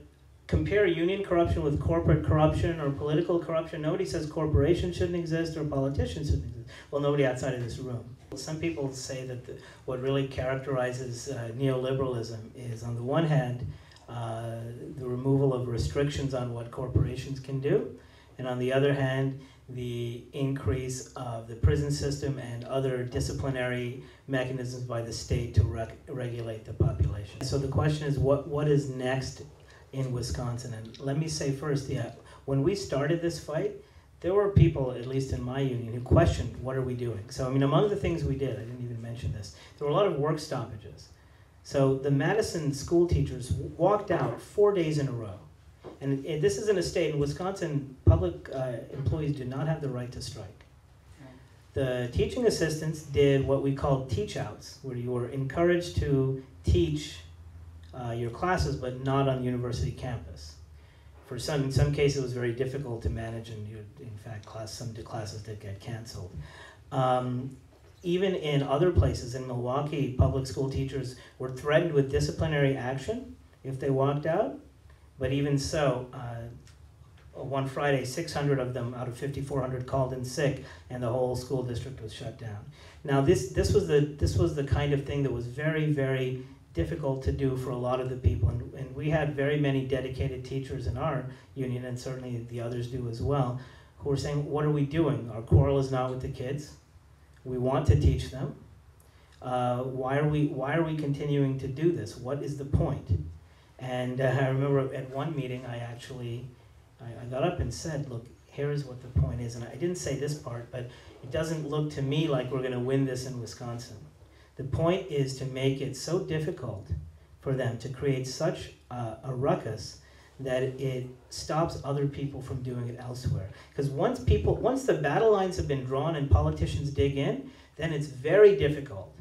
compare union corruption with corporate corruption or political corruption. Nobody says corporations shouldn't exist or politicians shouldn't exist. Well, nobody outside of this room. Some people say that what really characterizes neoliberalism is, on the one hand, the removal of restrictions on what corporations can do, and on the other hand, the increase of the prison system and other disciplinary mechanisms by the state to regulate the population. So the question is, what is next in Wisconsin? And let me say first, when we started this fight, there were people, at least in my union, who questioned, what are we doing? So, I mean, among the things we did, I didn't even mention this, there were a lot of work stoppages. So the Madison school teachers walked out 4 days in a row. And this is in a state, in Wisconsin, public employees do not have the right to strike. The teaching assistants did what we call teach-outs, where you were encouraged to teach your classes, but not on university campus. In some cases, it was very difficult to manage, and in fact, some classes did get canceled. Even in other places, in Milwaukee, public school teachers were threatened with disciplinary action if they walked out. But even so, one Friday, 600 of them out of 5,400 called in sick, and the whole school district was shut down. Now, this was the kind of thing that was very, very difficult to do for a lot of the people, and we had very many dedicated teachers in our union, and certainly the others do as well, who were saying, what are we doing? Our quarrel is not with the kids. We want to teach them. Why are we continuing to do this? What is the point? And I remember at one meeting, I got up and said, look, here is what the point is. And I didn't say this part, but it doesn't look to me like we're going to win this in Wisconsin. The point is to make it so difficult for them to create such a ruckus that it stops other people from doing it elsewhere. Because once the battle lines have been drawn and politicians dig in, then it's very difficult.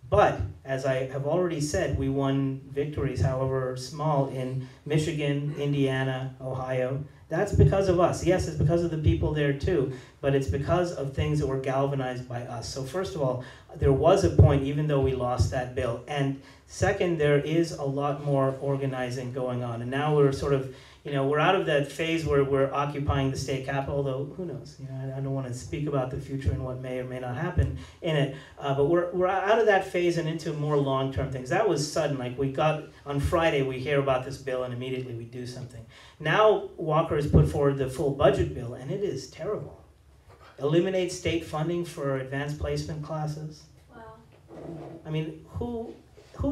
But, as I have already said, we won victories, however small, in Michigan, Indiana, Ohio. That's because of us. Yes, it's because of the people there too, but it's because of things that were galvanized by us. So first of all, there was a point, even though we lost that bill. And second, there is a lot more organizing going on. And now we're sort of, we're out of that phase where we're occupying the state capitol, although who knows? I don't want to speak about the future and what may or may not happen in it. But we're out of that phase and into more long-term things. That was sudden. Like on Friday, we hear about this bill and immediately we do something. Now Walker has put forward the full budget bill, and it is terrible. Eliminate state funding for advanced placement classes. Wow. I mean, who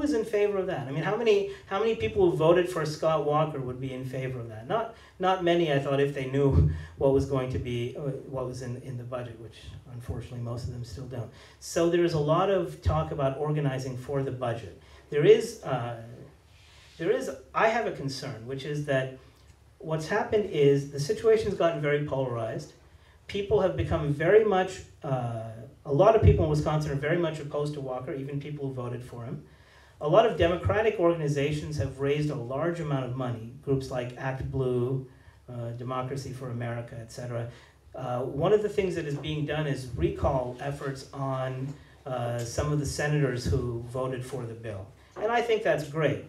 is in favor of that? I mean, how many people who voted for Scott Walker would be in favor of that? Not many, I thought, if they knew what was going to be, what was in the budget, which unfortunately most of them still don't. So there's a lot of talk about organizing for the budget. I have a concern, which is that what's happened is the situation's gotten very polarized. People have become very much, a lot of people in Wisconsin are very much opposed to Walker, even people who voted for him. A lot of Democratic organizations have raised a large amount of money, groups like Act Blue, Democracy for America, etc. One of the things that is being done is recall efforts on some of the senators who voted for the bill. And I think that's great.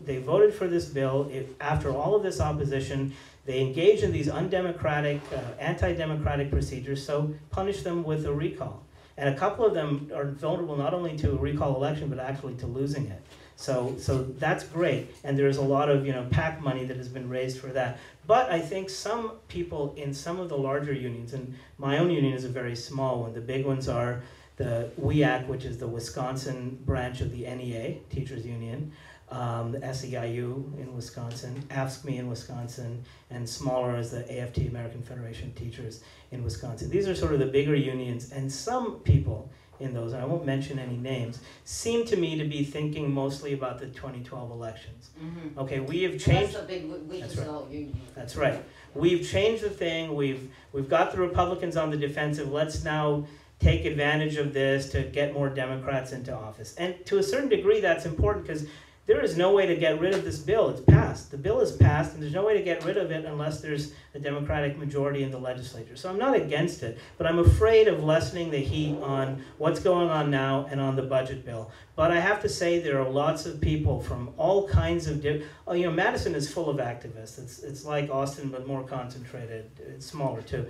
They voted for this bill. After all of this opposition, they engaged in these undemocratic, anti-democratic procedures, so punish them with a recall. And a couple of them are vulnerable not only to a recall election, but actually to losing it. So that's great, and there's a lot of PAC money that has been raised for that. But I think some people in some of the larger unions, and my own union is a very small one. The big ones are the WEAC, which is the Wisconsin branch of the NEA, Teachers Union, the SEIU in Wisconsin, AFSCME in Wisconsin, and smaller as the AFT, American Federation of Teachers in Wisconsin. These are sort of the bigger unions, and some people in those, and I won't mention any names, seem to me to be thinking mostly about the 2012 elections. Mm-hmm. Okay, we have changed. Well, that's a big weakness of the whole union. That's right. We've changed the thing. We've got the Republicans on the defensive. Let's now take advantage of this to get more Democrats into office. And to a certain degree, that's important because there is no way to get rid of this bill. It's passed. The bill is passed, and there's no way to get rid of it unless there's a Democratic majority in the legislature. So I'm not against it, but I'm afraid of lessening the heat on what's going on now and on the budget bill. But I have to say there are lots of people from all kinds of Madison is full of activists. It's like Austin, but more concentrated. It's smaller too.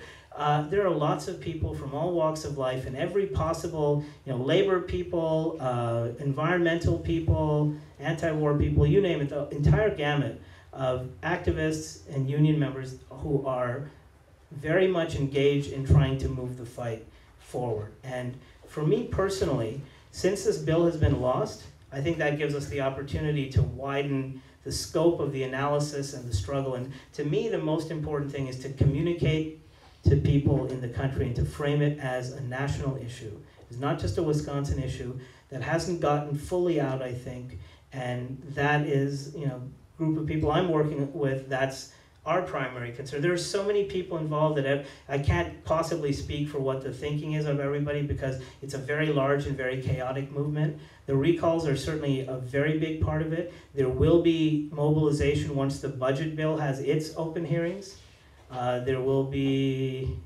There are lots of people from all walks of life and every possible, labor people, environmental people, anti-war people, you name it, the entire gamut of activists and union members who are very much engaged in trying to move the fight forward. And for me personally, since this bill has been lost, I think that gives us the opportunity to widen the scope of the analysis and the struggle. And to me, the most important thing is to communicate to people in the country and to frame it as a national issue. It's not just a Wisconsin issue that hasn't gotten fully out, I think, and that is, group of people I'm working with, that's our primary concern. There are so many people involved that I can't possibly speak for what the thinking is of everybody because it's a very large and very chaotic movement. The recalls are certainly a very big part of it. There will be mobilization once the budget bill has its open hearings. There will be,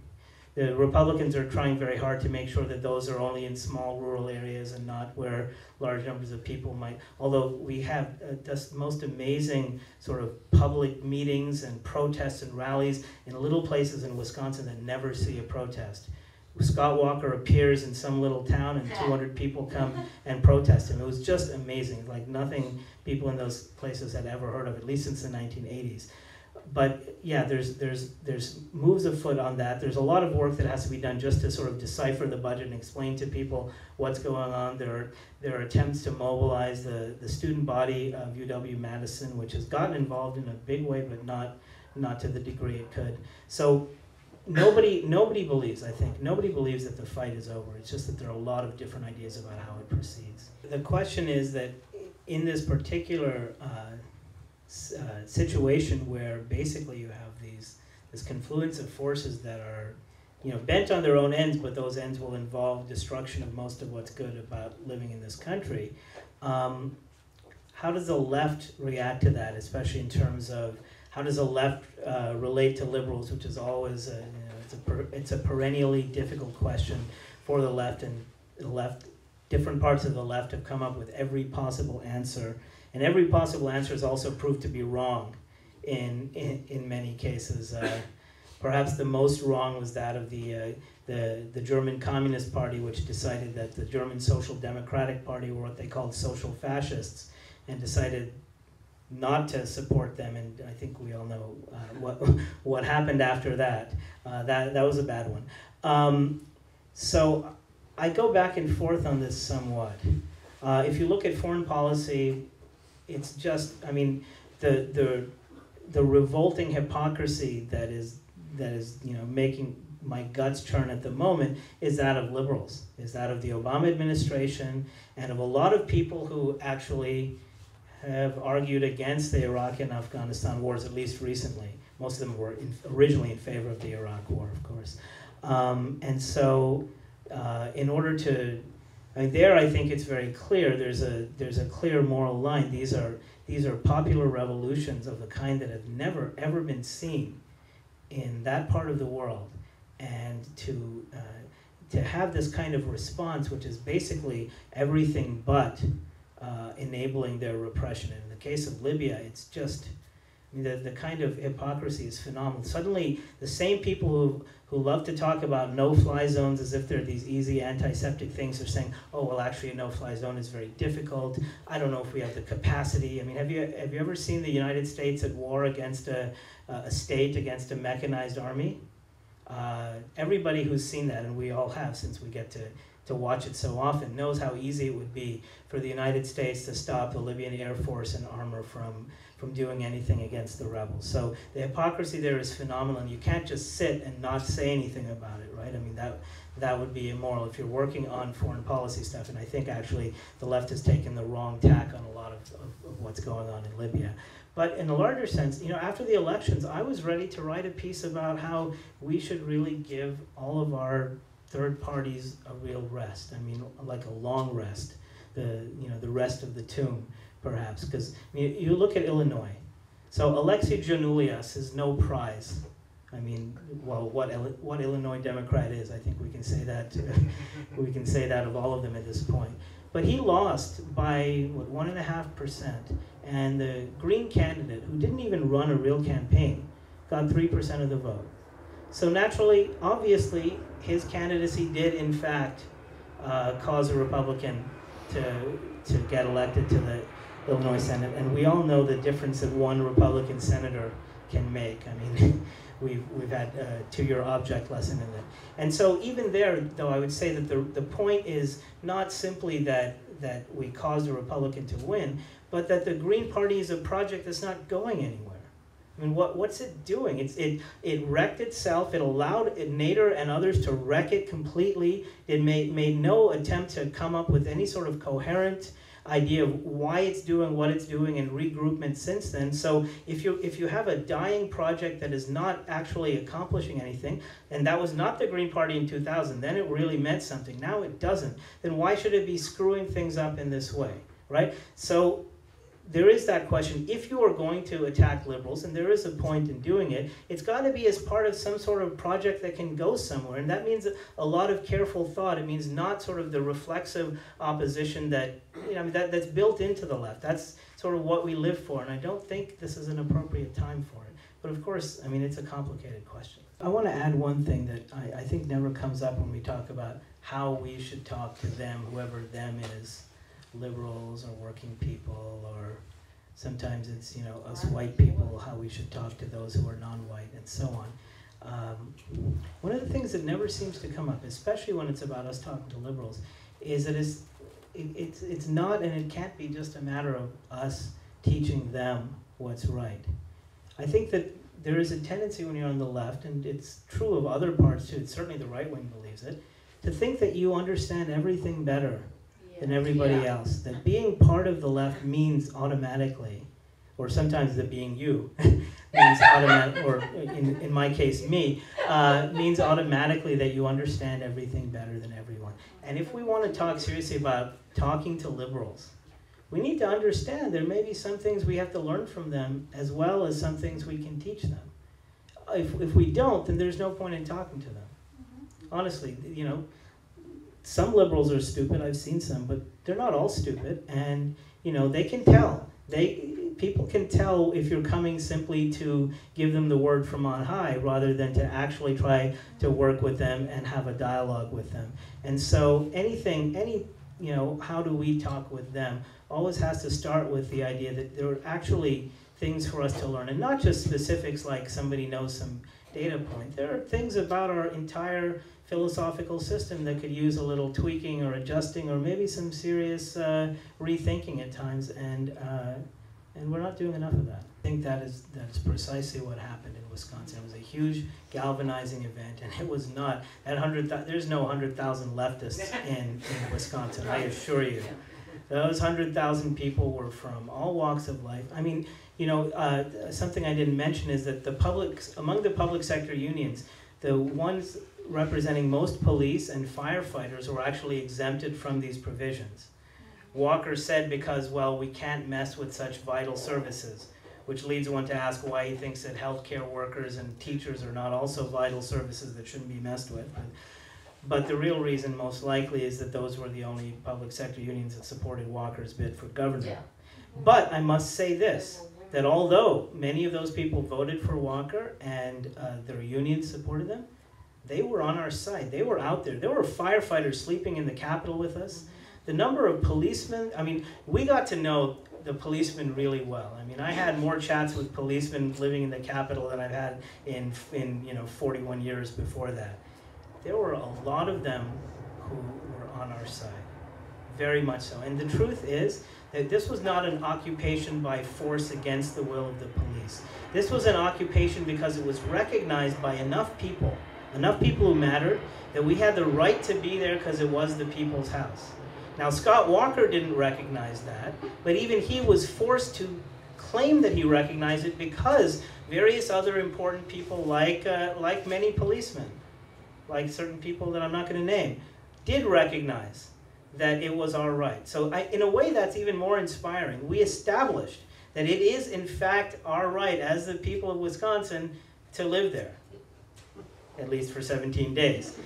the Republicans are trying very hard to make sure that those are only in small rural areas and not where large numbers of people might, although we have just most amazing sort of public meetings and protests and rallies in little places in Wisconsin that never see a protest. Scott Walker appears in some little town and 200 people come and protest him. It was just amazing, like nothing people in those places had ever heard of, at least since the 1980s. But yeah, there's moves afoot on that. There's a lot of work that has to be done just to sort of decipher the budget and explain to people what's going on. There are attempts to mobilize the student body of UW-Madison, which has gotten involved in a big way, but not to the degree it could. So nobody believes, I think, nobody believes that the fight is over. It's just that there are a lot of different ideas about how it proceeds. The question is that in this particular situation where basically you have this confluence of forces that are bent on their own ends, but those ends will involve destruction of most of what's good about living in this country. How does the left react to that, especially in terms of how does the left relate to liberals, which is always it's a perennially difficult question for the left, and the left, different parts of the left have come up with every possible answer. And every possible answer has also proved to be wrong in many cases. Perhaps the most wrong was that of the German Communist Party, which decided that the German Social Democratic Party were what they called social fascists, and decided not to support them. And I think we all know what happened after that. That was a bad one. So I go back and forth on this somewhat. If you look at foreign policy, it's just, the revolting hypocrisy that is making my guts churn at the moment is that of liberals, is that of the Obama administration, and of a lot of people who actually have argued against the Iraq and Afghanistan wars, at least recently. Most of them were originally in favor of the Iraq war, of course. And so in order to, there I think it's very clear, there's a clear moral line. These are popular revolutions of the kind that have never ever been seen in that part of the world. And to have this kind of response, which is basically everything but enabling their repression. And in the case of Libya, it's just, I mean, the kind of hypocrisy is phenomenal. Suddenly, the same people who love to talk about no-fly zones as if they're these easy antiseptic things are saying, oh, well, actually, a no-fly zone is very difficult. I don't know if we have the capacity. I mean, have you ever seen the United States at war against a state, against a mechanized army? Everybody who's seen that, and we all have since we get to watch it so often, knows how easy it would be for the United States to stop the Libyan Air Force and armor from doing anything against the rebels. So the hypocrisy there is phenomenal, and you can't just sit and not say anything about it, right? I mean, that would be immoral if you're working on foreign policy stuff, and I think actually the left has taken the wrong tack on a lot of what's going on in Libya. But in a larger sense, you know, after the elections, I was ready to write a piece about how we should really give all of our third parties a real rest. I mean, like a long rest, the rest of the tomb, perhaps. Because you look at Illinois. So Alexei Janulias is no prize. I mean, well, what Illinois Democrat is, I think we can say that. We can say that of all of them at this point. But he lost by, 1.5%. And the Green candidate, who didn't even run a real campaign, got 3% of the vote. So naturally, obviously, his candidacy did, in fact, cause a Republican to get elected to the Illinois Senate. And we all know the difference that one Republican senator can make. I mean, we've had a 2-year object lesson in that. And so even there, though, I would say that the point is not simply that we caused a Republican to win, but that the Green Party is a project that's not going anywhere. I mean, what's it doing? It wrecked itself. It allowed Nader and others to wreck it completely. It made no attempt to come up with any sort of coherent idea of why it's doing what it's doing and regroupment since then. So if you have a dying project that is not actually accomplishing anything, and that was not the Green Party in 2000, then it really meant something. Now it doesn't. Then why should it be screwing things up in this way, right? So there is that question. If you are going to attack liberals, and there is a point in doing it, it's got to be as part of some sort of project that can go somewhere. And that means a lot of careful thought. It means not sort of the reflexive opposition that, that's built into the left. That's sort of what we live for. And I don't think this is an appropriate time for it. But of course, I mean, it's a complicated question. I want to add one thing that I think never comes up when we talk about how we should talk to them, whoever them is. Liberals or working people, or sometimes it's us white people, how we should talk to those who are non-white, and so on. One of the things that never seems to come up, especially when it's about us talking to liberals, is that it's not, and it can't be just a matter of us teaching them what's right. I think that there is a tendency when you're on the left, and it's true of other parts too, it's certainly the right wing believes it, to think that you understand everything better than everybody else. That being part of the left means automatically, or sometimes that being you means automatic, or in my case, me, means automatically that you understand everything better than everyone. And if we want to talk seriously about talking to liberals, we need to understand there may be some things we have to learn from them as well as some things we can teach them. If we don't, then there's no point in talking to them. Honestly, some liberals are stupid, I've seen some, but they're not all stupid, and they can tell. People can tell if you're coming simply to give them the word from on high rather than to actually try to work with them and have a dialogue with them. And so how do we talk with them always has to start with the idea that there are actually things for us to learn, and not just specifics like somebody knows some data point. There are things about our entire philosophical system that could use a little tweaking or adjusting or maybe some serious rethinking at times, and we're not doing enough of that. I think that's precisely what happened in Wisconsin. It was a huge galvanizing event, and it was not there's no 100,000 leftists in Wisconsin, I assure you. Those 100,000 people were from all walks of life. I mean, something I didn't mention is that among the public sector unions, the ones representing most police and firefighters were actually exempted from these provisions. Walker said because, well, we can't mess with such vital services, which leads one to ask why he thinks that healthcare workers and teachers are not also vital services that shouldn't be messed with. But the real reason, most likely, is that those were the only public sector unions that supported Walker's bid for governor. Yeah. But I must say this, that although many of those people voted for Walker and their unions supported them, they were on our side. They were out there. There were firefighters sleeping in the Capitol with us. The number of policemen, I mean, we got to know the policemen really well. I mean, I had more chats with policemen living in the Capitol than I've had in 41 years before that. There were a lot of them who were on our side, very much so. And the truth is that this was not an occupation by force against the will of the police. This was an occupation because it was recognized by enough people who mattered, that we had the right to be there because it was the people's house. Now, Scott Walker didn't recognize that, but even he was forced to claim that he recognized it because various other important people, like many policemen, like certain people that I'm not going to name, did recognize that it was our right. So in a way, that's even more inspiring. We established that it is, in fact, our right as the people of Wisconsin to live there, at least for 17 days.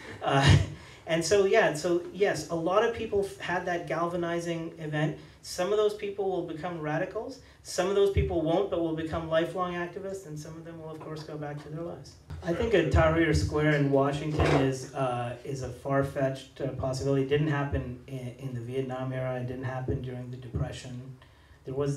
And so, yeah, so yes, a lot of people had that galvanizing event. Some of those people will become radicals. Some of those people won't, but will become lifelong activists, and some of them will, of course, go back to their lives. I think a Tahrir Square in Washington is a far-fetched possibility. It didn't happen in the Vietnam era. It didn't happen during the Depression. There were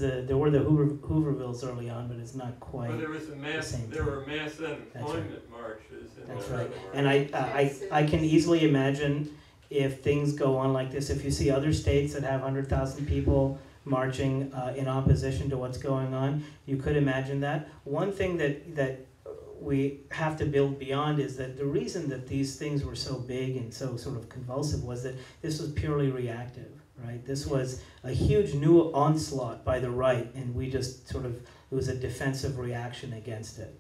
the Hoovervilles early on, but it's not quite. But there was a mass. There were mass unemployment marches. That's right. And I can easily imagine if things go on like this. If you see other states that have 100,000 people marching in opposition to what's going on, you could imagine that. One thing that we have to build beyond is that the reason that these things were so big and so sort of convulsive was that this was purely reactive. Right? This was a huge new onslaught by the right, and we just sort of, it was a defensive reaction against it.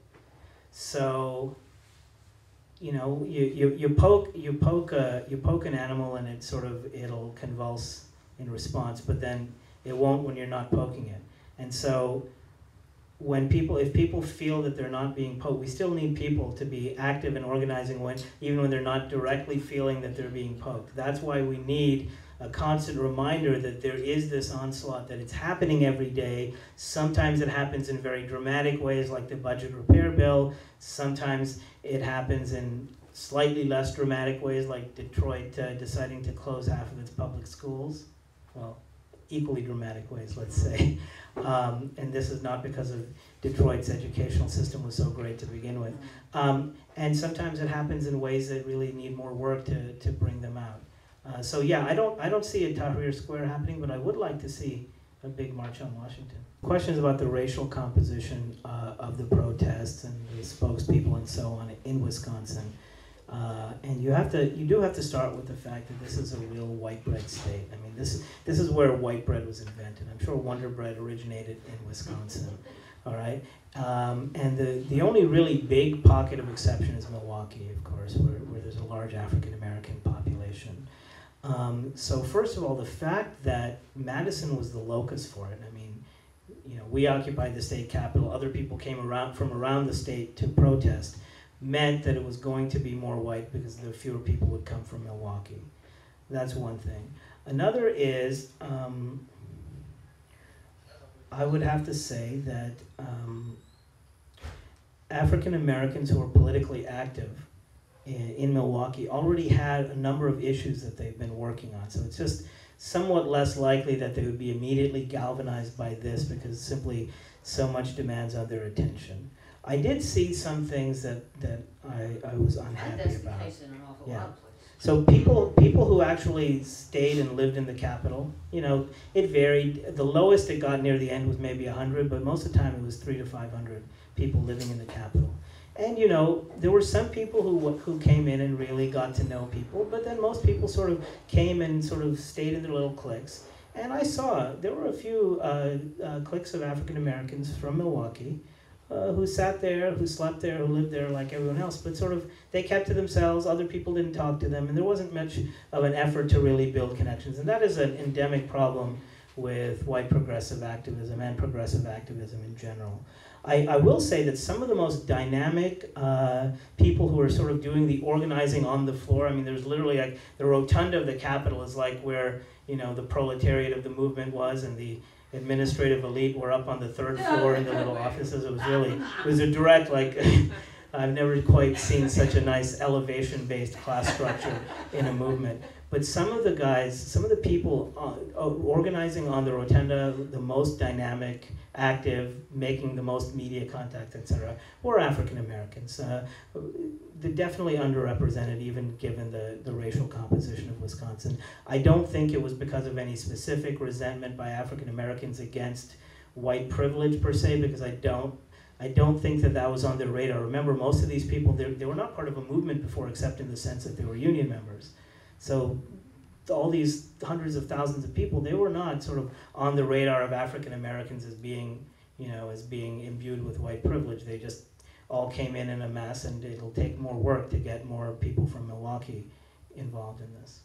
So, you poke an animal and it'll convulse in response, but then it won't when you're not poking it. And so, if people feel that they're not being poked, we still need people to be active and organizing even when they're not directly feeling that they're being poked. That's why we need a constant reminder that there is this onslaught, that it's happening every day. Sometimes it happens in very dramatic ways, like the budget repair bill. Sometimes it happens in slightly less dramatic ways, like Detroit deciding to close half of its public schools. Well, equally dramatic ways, let's say. And this is not because of Detroit's educational system was so great to begin with. And sometimes it happens in ways that really need more work to bring them out. So yeah, I don't see a Tahrir Square happening, but I would like to see a big march on Washington. Questions about the racial composition of the protests and the spokespeople and so on in Wisconsin. And you do have to start with the fact that this is a real white bread state. I mean, this is where white bread was invented. I'm sure Wonder Bread originated in Wisconsin. All right, and the only really big pocket of exception is Milwaukee, of course, where there's a large African American population. So first of all, the fact that Madison was the locus for it. I mean, we occupied the state capitol. Other people came from around the state to protest. Meant that it was going to be more white because the fewer people would come from Milwaukee. That's one thing. Another is, I would have to say that African Americans who are politically active in Milwaukee already had a number of issues that they've been working on. So it's just somewhat less likely that they would be immediately galvanized by this because simply so much demands on their attention. I did see some things that I was unhappy about. That's the case in an awful lot of places. So people who actually stayed and lived in the Capitol, it varied. The lowest it got near the end was maybe 100, but most of the time it was 300 to 500 people living in the Capitol. And there were some people who came in and really got to know people, but then most people sort of came and sort of stayed in their little cliques. And I saw there were a few cliques of African Americans from Milwaukee who sat there, who slept there, who lived there like everyone else, but sort of they kept to themselves. Other people didn't talk to them, and there wasn't much of an effort to really build connections. And that is an endemic problem with white progressive activism and progressive activism in general. I will say that some of the most dynamic people who are sort of doing the organizing on the floor, I mean, there's literally like the rotunda of the Capitol is like where the proletariat of the movement was, and the administrative elite were up on the third floor in the little offices. It was a direct, like, I've never quite seen such a nice elevation-based class structure in a movement. But some of the guys, some of the people organizing on the rotunda, the most dynamic, active, making the most media contact, etc., were African Americans. They're definitely underrepresented, even given the racial composition of Wisconsin. I don't think it was because of any specific resentment by African Americans against white privilege per se, because I don't think that was on their radar. Remember, most of these people, they were not part of a movement before, except in the sense that they were union members. So all these hundreds of thousands of people, they were not sort of on the radar of African Americans as being, as being imbued with white privilege. They just all came in a mass, and it'll take more work to get more people from Milwaukee involved in this.